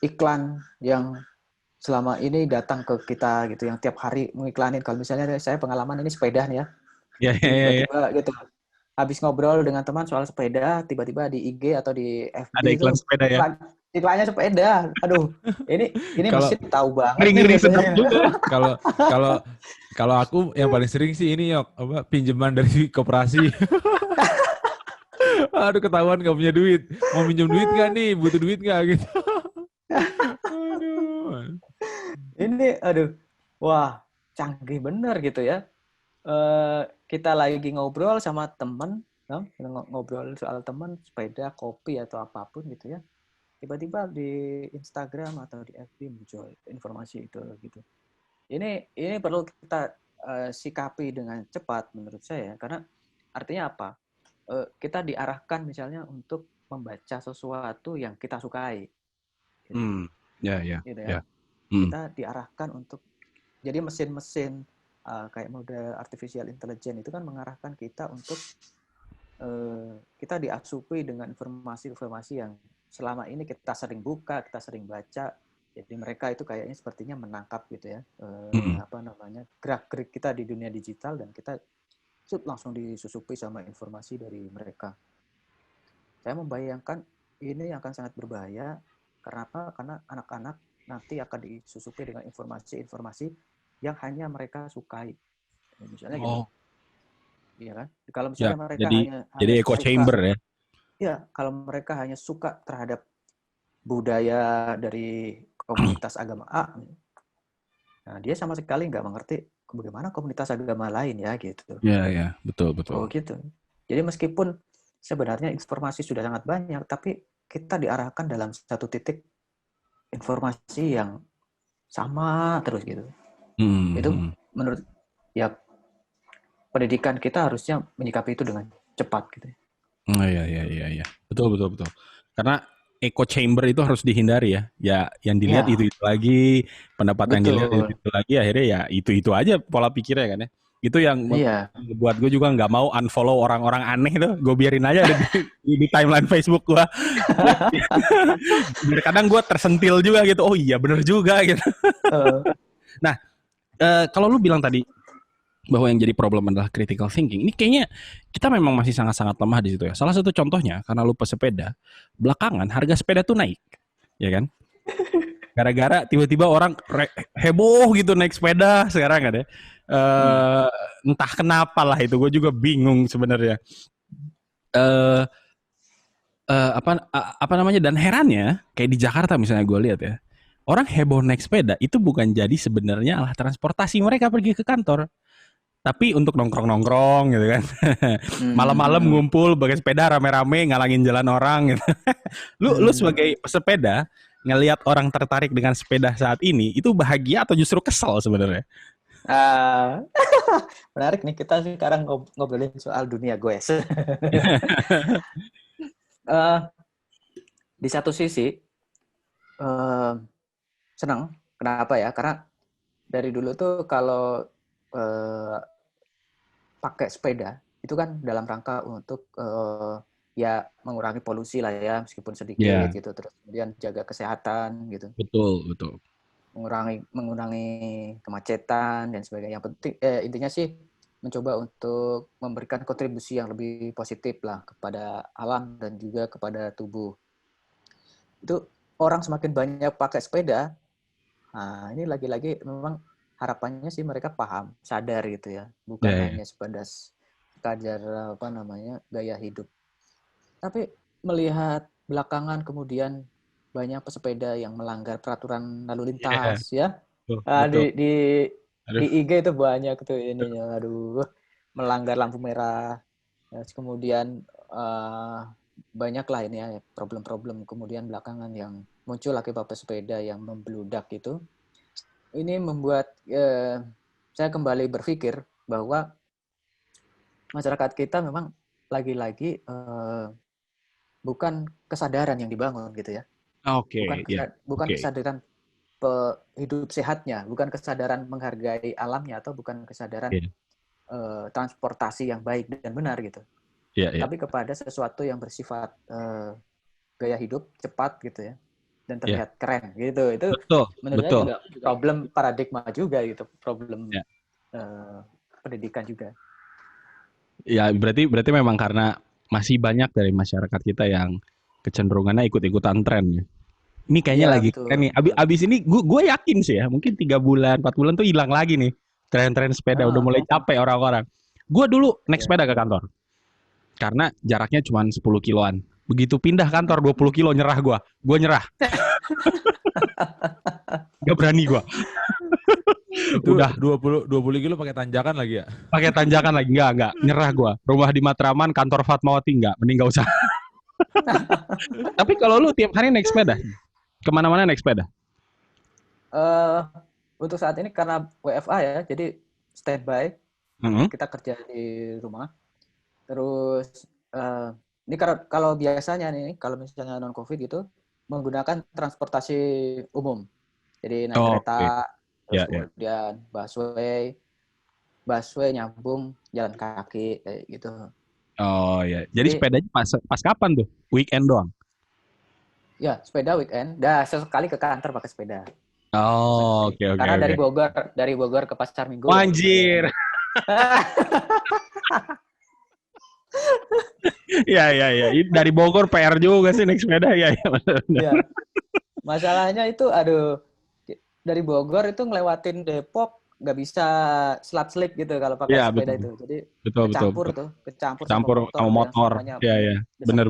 iklan yang selama ini datang ke kita gitu, yang tiap hari mengiklanin. Kalau misalnya saya pengalaman ini sepeda nih ya, tiba-tiba gitu habis ngobrol dengan teman soal sepeda, tiba-tiba di IG atau di FB ada iklan sepeda ya, iklannya sepeda. Aduh, ini Kalau- mesti tahu banget ngeri-ngeri nih sedap biasanya. juga. Kalau aku yang paling sering sih ini Yok, pinjaman dari koperasi. Aduh, ketahuan gak punya duit. Mau minjem duit gak nih? Butuh duit gak gitu. Aduh. Ini wah, canggih bener gitu ya. Kita lagi ngobrol sama temen, ngobrol soal temen, sepeda, kopi atau apapun gitu ya. Tiba-tiba di Instagram atau di FB muncul informasi itu gitu. Ini perlu kita sikapi dengan cepat menurut saya, karena artinya apa? Kita diarahkan misalnya untuk membaca sesuatu yang kita sukai. Gitu. Gitu ya. Kita diarahkan untuk jadi mesin-mesin kayak mode artificial intelligence itu kan mengarahkan kita untuk kita diasupi dengan informasi-informasi yang selama ini kita sering buka, kita sering baca. Jadi mereka itu kayaknya sepertinya menangkap gitu ya, gerak-gerik kita di dunia digital, dan kita langsung disusupi sama informasi dari mereka. Saya membayangkan ini akan sangat berbahaya. Kenapa? Karena anak-anak nanti akan disusupi dengan informasi-informasi yang hanya mereka sukai. Misalnya gitu. Iya kan? Kalau misalnya mereka jadi echo chamber ya. Ya, kalau mereka hanya suka terhadap budaya dari komunitas agama A, nah dia sama sekali nggak mengerti bagaimana komunitas agama lain ya gitu. Iya, betul. Oh gitu. Jadi meskipun sebenarnya informasi sudah sangat banyak, tapi kita diarahkan dalam satu titik informasi yang sama terus gitu. Itu menurut ya pendidikan kita harusnya menyikapi itu dengan cepat gitu. Iya. Betul. Karena echo chamber itu harus dihindari ya. Ya yang dilihat itu lagi, pendapat yang dilihat itu lagi, akhirnya ya itu aja pola pikirnya kan ya. Itu yang buat gue juga nggak mau unfollow orang-orang aneh itu, gue biarin aja di timeline Facebook gue. Kadang gue tersentil juga gitu, oh iya bener juga gitu. Nah, kalau lu bilang tadi bahwa yang jadi problem adalah critical thinking, ini kayaknya kita memang masih sangat-sangat lemah di situ ya. Salah satu contohnya, karena lu pesepeda, belakangan harga sepeda tuh naik, ya kan? Gara-gara tiba-tiba orang heboh gitu naik sepeda sekarang kan ya. Entah kenapa lah itu, gue juga bingung sebenarnya. Apa namanya, dan herannya kayak di Jakarta misalnya gue lihat ya, orang heboh naik sepeda itu bukan jadi sebenarnya alat transportasi mereka pergi ke kantor, tapi untuk nongkrong gitu kan. Malam-malam ngumpul pakai sepeda rame-rame ngalangin jalan orang gitu. Lu sebagai pesepeda ngelihat orang tertarik dengan sepeda saat ini itu bahagia atau justru kesal sebenarnya? Menarik nih, kita sekarang ngobrolin soal dunia goes. Di satu sisi senang, kenapa ya? Karena dari dulu tuh kalau pakai sepeda itu kan dalam rangka untuk ya mengurangi polusi lah ya, meskipun sedikit gitu, terus kemudian jaga kesehatan gitu. Betul. Mengurangi kemacetan dan sebagainya. Yang penting intinya sih mencoba untuk memberikan kontribusi yang lebih positif lah kepada alam dan juga kepada tubuh. Itu orang semakin banyak pakai sepeda. Nah, ini lagi-lagi memang harapannya sih mereka paham, sadar gitu ya, bukan hanya sekadar gaya hidup. Tapi melihat belakangan kemudian banyak pesepeda yang melanggar peraturan lalu lintas ya. Di IG itu banyak tuh ininya, melanggar lampu merah. Kemudian banyak lah ini ya problem-problem kemudian belakangan yang muncul akibat pesepeda yang membludak itu. Ini membuat saya kembali berpikir bahwa masyarakat kita memang lagi-lagi bukan kesadaran yang dibangun gitu ya. Bukan kesadaran hidup sehatnya, bukan kesadaran menghargai alamnya, atau bukan kesadaran transportasi yang baik dan benar gitu. Tapi kepada sesuatu yang bersifat gaya hidup cepat gitu ya, dan terlihat keren gitu. Itu menurut saya juga problem paradigma juga gitu, problem pendidikan juga. Ya berarti memang karena masih banyak dari masyarakat kita yang kecenderungannya ikut-ikutan tren. Ini kayaknya lagi keren nih. Abis ini gue yakin sih ya, mungkin 3 bulan, 4 bulan tuh hilang lagi nih tren-tren sepeda. Udah mulai capek orang-orang. Gue dulu naik sepeda ke kantor. Karena jaraknya cuma 10 kiloan. Begitu pindah kantor 20 kilo nyerah gue. Gue nyerah. Gak berani gue. Udah 20 kilo pakai tanjakan lagi ya? Pakai tanjakan lagi. Enggak. Nyerah gue. Rumah di Matraman, kantor Fatmawati enggak. Mending gak usah. Tapi kalau lu tiap hari naik sepeda, kemana-mana naik sepeda? Untuk saat ini karena WFA ya, jadi standby. Kita kerja di rumah. Terus ini kalau biasanya nih, kalau misalnya non COVID gitu, menggunakan transportasi umum. Jadi naik kereta, terus kemudian busway nyambung jalan kaki kayak gitu. Oh ya, jadi sepedanya pas kapan tuh? Weekend doang? Ya, sepeda weekend. Sesekali ke kantor pakai sepeda. Oh, oke. Karena dari Bogor ke Pasar Minggu. Anjir. Ya. Dari Bogor PR juga sih naik sepeda ya. Masalahnya itu, dari Bogor itu ngelewatin Depok nggak bisa slat-slip gitu kalau pakai sepeda itu. Jadi kecampur sama motor. Iya. Benar.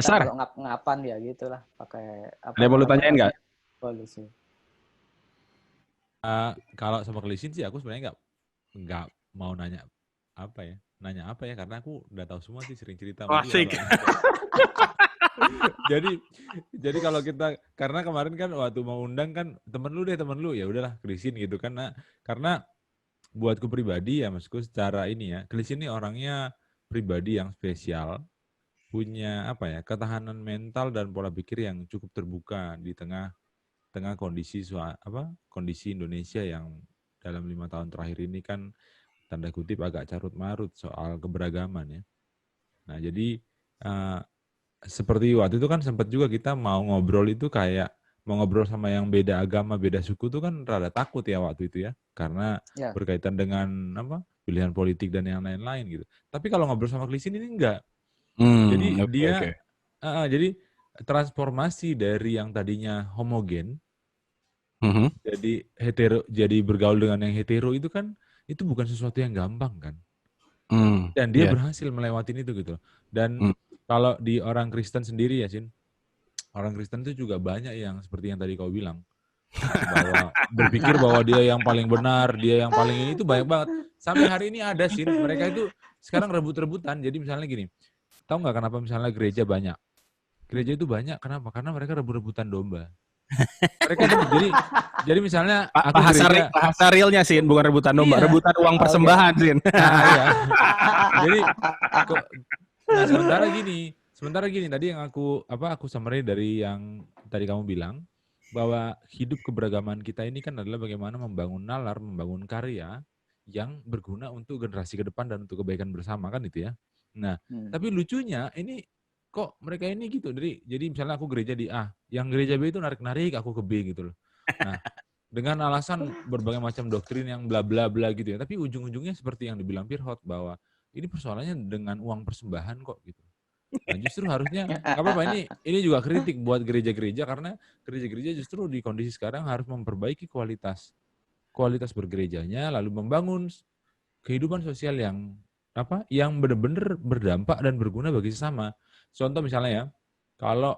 Kalau ngapan ya gitulah pakai apa. Ada yang mau lu tanyain nggak? Polusi. Kalau sama Kelisin sih aku sebenarnya nggak mau nanya apa ya, karena aku udah tahu semua sih, sering cerita. Asik. jadi kalau kita, karena kemarin kan waktu mau undang kan temen lu ya udahlah Kelisin gitu kan. Karena buatku pribadi ya, maksudku secara ini ya, Kelisin ini orangnya pribadi yang spesial, punya ketahanan mental dan pola pikir yang cukup terbuka di tengah kondisi Indonesia yang dalam 5 tahun terakhir ini kan tanda kutip agak carut marut soal keberagaman ya. Nah jadi seperti waktu itu kan sempat juga kita mau ngobrol sama yang beda agama, beda suku itu kan rada takut ya waktu itu ya, karena berkaitan dengan pilihan politik dan yang lain-lain gitu. Tapi kalau ngobrol sama Kelisin ini enggak. Jadi jadi transformasi dari yang tadinya homogen jadi hetero, jadi bergaul dengan yang hetero itu kan itu bukan sesuatu yang gampang kan. Dan dia berhasil melewatin itu gitu. Dan kalau di orang Kristen sendiri ya, Sin, orang Kristen itu juga banyak yang seperti yang tadi kau bilang, bahwa berpikir bahwa dia yang paling benar, dia yang paling ini, itu banyak banget. Sampai hari ini ada, Sin, mereka itu sekarang rebut-rebutan. Jadi misalnya gini, tahu nggak kenapa misalnya gereja banyak? Gereja itu banyak, kenapa? Karena mereka rebut-rebutan domba. Mereka jadi misalnya aku gereja, bahasa realnya sih, bukan rebutan domba, iya. rebutan uang persembahan sih. Nah, iya. Jadi nah sementara gini tadi yang aku summary dari yang tadi kamu bilang bahwa hidup keberagaman kita ini kan adalah bagaimana membangun nalar, membangun karya yang berguna untuk generasi ke depan dan untuk kebaikan bersama kan itu ya. Nah, tapi lucunya ini kok mereka ini gitu. Jadi misalnya aku gereja di A, yang gereja B itu narik-narik aku ke B gitu loh. Nah, dengan alasan berbagai macam doktrin yang bla bla bla gitu ya. Tapi ujung-ujungnya seperti yang dibilang Pirhot bahwa ini persoalannya dengan uang persembahan kok gitu. Nah, justru harusnya nggak apa-apa, ini juga kritik buat gereja-gereja karena gereja-gereja justru di kondisi sekarang harus memperbaiki kualitas bergerejanya, lalu membangun kehidupan sosial yang benar-benar berdampak dan berguna bagi sesama. Contoh misalnya ya, kalau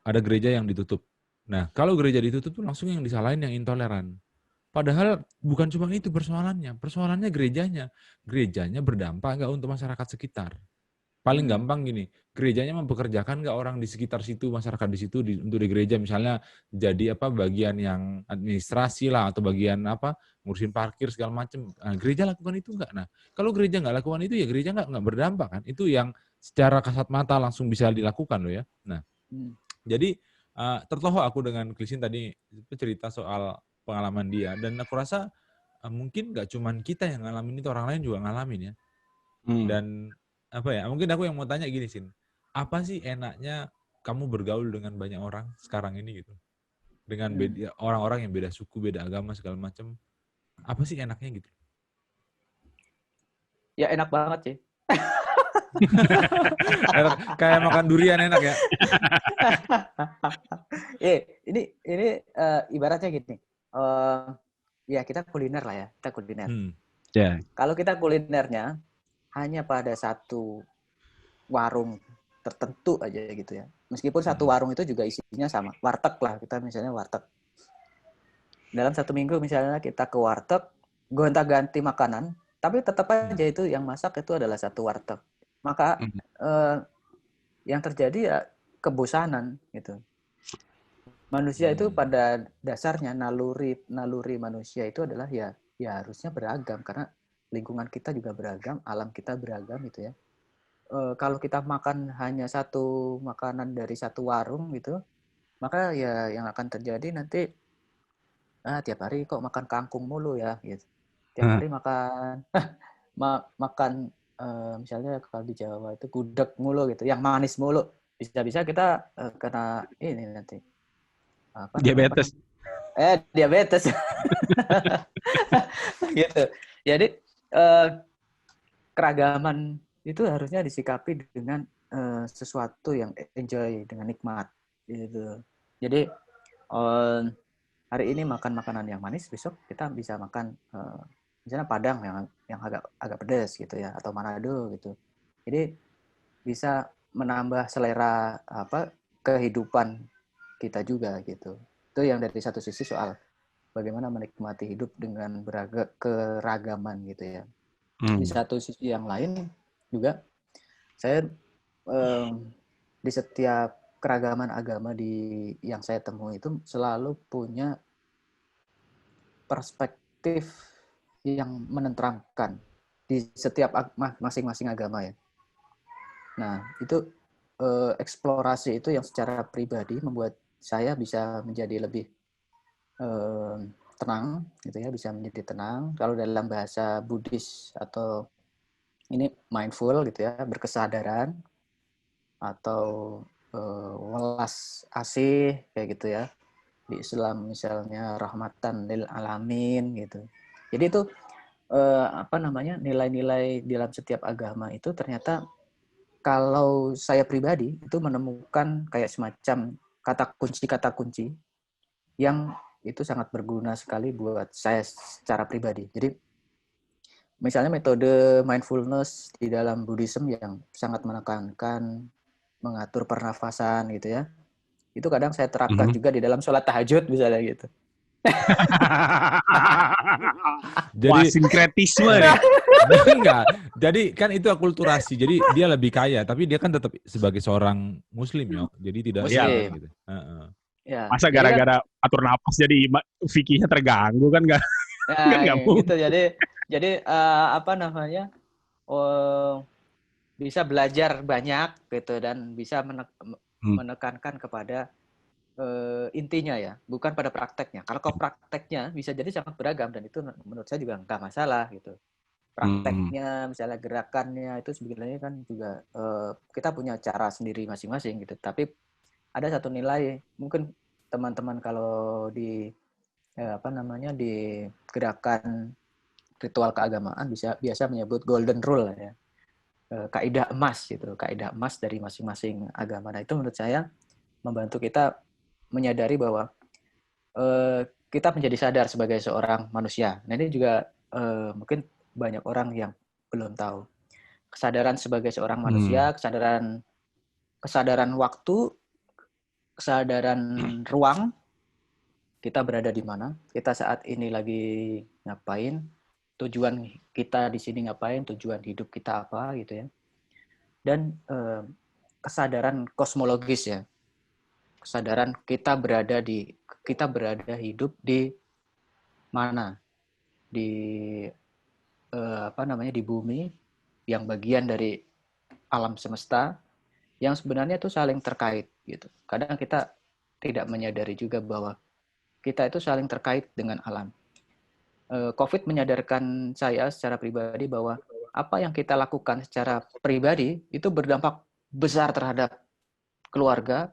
ada gereja yang ditutup. Nah, kalau gereja ditutup tuh langsung yang disalahin yang intoleran. Padahal bukan cuma itu persoalannya. Persoalannya gerejanya. Gerejanya berdampak nggak untuk masyarakat sekitar. Paling gampang gini, gerejanya mempekerjakan nggak orang di sekitar situ, masyarakat di situ untuk di gereja misalnya jadi bagian yang administrasi lah atau bagian ngurusin parkir segala macam. Nah, gereja lakukan itu nggak? Nah, kalau gereja nggak lakukan itu ya gereja nggak berdampak kan? Itu yang secara kasat mata langsung bisa dilakukan loh ya. Nah, jadi tertohok aku dengan Klisin tadi cerita soal pengalaman dia dan aku rasa mungkin nggak cuman kita yang ngalamin itu, orang lain juga ngalamin ya. Dan mungkin aku yang mau tanya gini Sin, apa sih enaknya kamu bergaul dengan banyak orang sekarang ini gitu, dengan orang-orang yang beda suku, beda agama segala macam, apa sih enaknya gitu? Ya enak banget sih. Kayak makan durian enak ya. Ini ibaratnya gini, ya kita kuliner lah ya, kita kuliner. Kalau kita kulinernya hanya pada satu warung tertentu aja gitu ya. Meskipun satu warung itu juga isinya sama. Warteg lah, kita misalnya warteg. Dalam satu minggu misalnya kita ke warteg, gonta-ganti makanan, tapi tetap aja itu yang masak itu adalah satu warteg. Maka yang terjadi ya kebosanan gitu. Manusia itu pada dasarnya naluri manusia itu adalah ya harusnya beragam karena lingkungan kita juga beragam, alam kita beragam gitu ya. Kalau kita makan hanya satu makanan dari satu warung gitu, maka ya yang akan terjadi nanti tiap hari kok makan kangkung mulu ya gitu. Tiap hari makan makan misalnya kalau di Jawa itu gudeg mulu gitu, yang manis mulu. Bisa-bisa kita kena ini nanti diabetes. Diabetes. Gitu. Jadi keragaman itu harusnya disikapi dengan sesuatu yang enjoy, dengan nikmat gitu. Jadi hari ini makan makanan yang manis, besok kita bisa makan misalnya Padang yang agak pedas gitu ya, atau Manado gitu. Jadi bisa menambah selera kehidupan kita juga gitu. Itu yang dari satu sisi soal bagaimana menikmati hidup dengan keragaman gitu ya. Di satu sisi yang lain juga saya di setiap keragaman agama yang saya temui itu selalu punya perspektif yang menenteramkan di setiap masing-masing agama ya. Nah, itu eksplorasi itu yang secara pribadi membuat saya bisa menjadi lebih tenang gitu ya, bisa menjadi tenang. Kalau dalam bahasa Buddhis atau ini mindful gitu ya, berkesadaran atau welas asih kayak gitu ya. Di Islam misalnya rahmatan lil alamin gitu. Jadi itu nilai-nilai dalam setiap agama itu ternyata kalau saya pribadi itu menemukan kayak semacam kata kunci yang itu sangat berguna sekali buat saya secara pribadi. Jadi misalnya metode mindfulness di dalam Buddhism yang sangat menekankan mengatur pernafasan gitu ya. Itu kadang saya terapkan juga di dalam sholat tahajud misalnya gitu. Jadi sinkretisme nih. enggak. Jadi kan itu akulturasi. Jadi dia lebih kaya, tapi dia kan tetap sebagai seorang muslim ya. Jadi tidak Muslim. iya, gitu. Heeh. Ya. Masa Jadi kan- gara-gara atur napas jadi fikihnya terganggu kan nggak? Ya, nggak gitu. Jadi apa namanya? Bisa belajar banyak gitu dan bisa menekankan kepada intinya ya, bukan pada prakteknya. Kalau prakteknya bisa jadi sangat beragam dan itu menurut saya juga nggak masalah gitu. Prakteknya, misalnya gerakannya itu sebenarnya kan juga kita punya cara sendiri masing-masing gitu. Tapi ada satu nilai, mungkin teman-teman kalau di di gerakan ritual keagamaan biasa menyebut golden rule ya. Kaidah emas gitu, kaidah emas dari masing-masing agama. Nah, itu menurut saya membantu kita menyadari bahwa kita menjadi sadar sebagai seorang manusia. Nah, ini juga mungkin banyak orang yang belum tahu. Kesadaran sebagai seorang manusia, kesadaran waktu, kesadaran ruang, kita berada di mana, kita saat ini lagi ngapain, tujuan kita di sini ngapain, tujuan hidup kita apa gitu ya. Dan kesadaran kosmologis ya. Kesadaran kita berada hidup di mana? Di di bumi yang bagian dari alam semesta yang sebenarnya itu saling terkait gitu. Kadang kita tidak menyadari juga bahwa kita itu saling terkait dengan alam. COVID menyadarkan saya secara pribadi bahwa apa yang kita lakukan secara pribadi itu berdampak besar terhadap keluarga,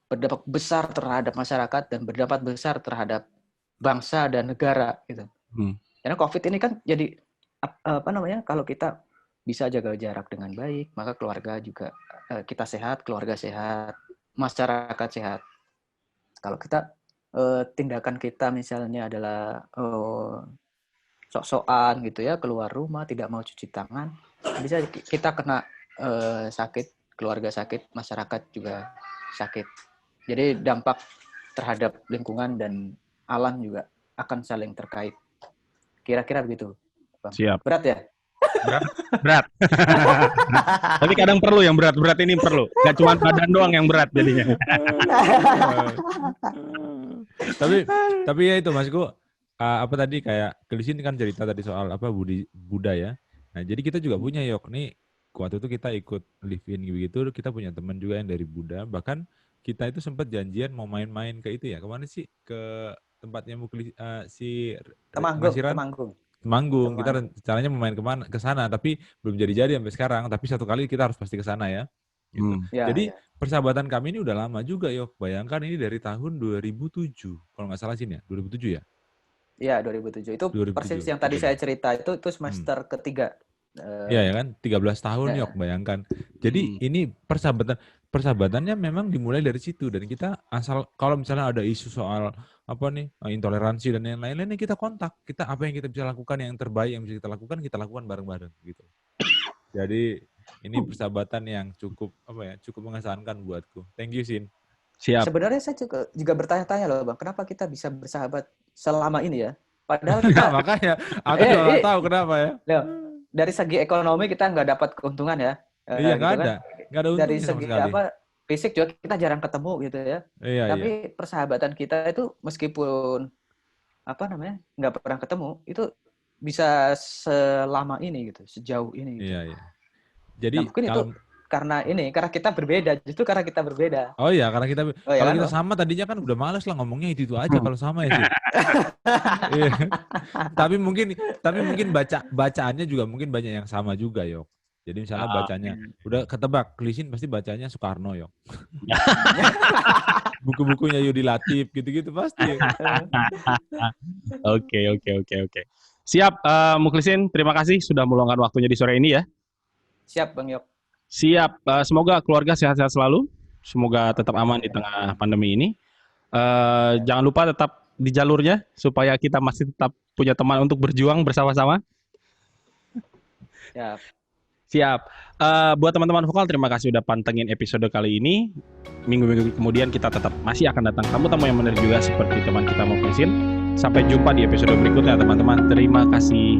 berdampak besar terhadap masyarakat, dan berdampak besar terhadap bangsa dan negara gitu. Karena COVID ini kan jadi kalau kita bisa jaga jarak dengan baik, maka keluarga juga kita sehat, keluarga sehat, masyarakat sehat. Kalau kita tindakan kita misalnya adalah sok-sokan gitu ya, keluar rumah tidak mau cuci tangan, bisa kita kena sakit, keluarga sakit, masyarakat juga sakit. Jadi dampak terhadap lingkungan dan alam juga akan saling terkait. Kira-kira begitu, Bang. Siap. Berat ya? Berat. Tapi kadang perlu yang berat-berat ini perlu. Gak cuma badan doang yang berat jadinya. tapi ya itu Masku, apa tadi kayak Kelisin kan cerita tadi soal apa Buddha ya. Nah, jadi kita juga punya Yok nih. Waktu itu kita ikut live in gitu, kita punya teman juga yang dari Buddha. Bahkan kita itu sempat janjian mau main-main ke itu ya. Kemana sih? Ke tempatnya si Temanggung. Kita rencananya mau main ke sana, tapi belum jadi sampai sekarang. Tapi satu kali kita harus pasti ke sana ya. Gitu. Jadi persahabatan kami ini udah lama juga Yok. Bayangkan ini dari tahun 2007. Kalau nggak salah sih ya, 2007 ya? Iya, 2007. Itu 2007. Persis yang tadi saya cerita itu semester ketiga. Iya ya kan, 13 tahun Yok, bayangkan. Jadi ini persahabatannya memang dimulai dari situ, dan kita asal kalau misalnya ada isu soal apa nih, intoleransi dan yang lain-lainnya, kita kontak. Kita apa yang kita bisa lakukan, yang terbaik yang bisa kita lakukan bareng-bareng gitu. Jadi ini persahabatan yang cukup mengesankan buatku. Thank you Sin. Siap. Sebenarnya saya juga bertanya-tanya loh Bang, kenapa kita bisa bersahabat selama ini ya? Padahal kita makanya aku juga nggak tahu kenapa ya. Dari segi ekonomi kita nggak dapat keuntungan ya. Iya, nggak gitu ada untungnya dari segi fisik juga kita jarang ketemu gitu ya. Tapi persahabatan kita itu meskipun nggak pernah ketemu, itu bisa selama ini gitu, sejauh ini. Gitu. Iya. Jadi mungkin itu karena kita berbeda, justru karena kita berbeda. Oh iya, karena kita kalau kita sama tadinya kan udah males lah ngomongnya itu aja kalau sama ya sih. Iya. Tapi mungkin bacaannya juga mungkin banyak yang sama juga Yok. Jadi misalnya bacanya udah ketebak, Kelisin pasti bacanya Soekarno Yok. Buku-bukunya Yudi Latif gitu-gitu pasti. Oke. Siap, Muklisin, terima kasih sudah meluangkan waktunya di sore ini ya. Siap Bang Yok. Siap, semoga keluarga sehat-sehat selalu. Semoga tetap aman di tengah pandemi ini. Jangan lupa tetap di jalurnya supaya kita masih tetap punya teman untuk berjuang bersama-sama. Siap. Buat teman-teman Vokal, terima kasih udah pantengin episode kali ini. Minggu-minggu kemudian kita tetap masih akan datang tamu-tamu yang menarik juga seperti teman kita Muklisin. Sampai jumpa di episode berikutnya teman-teman. Terima kasih.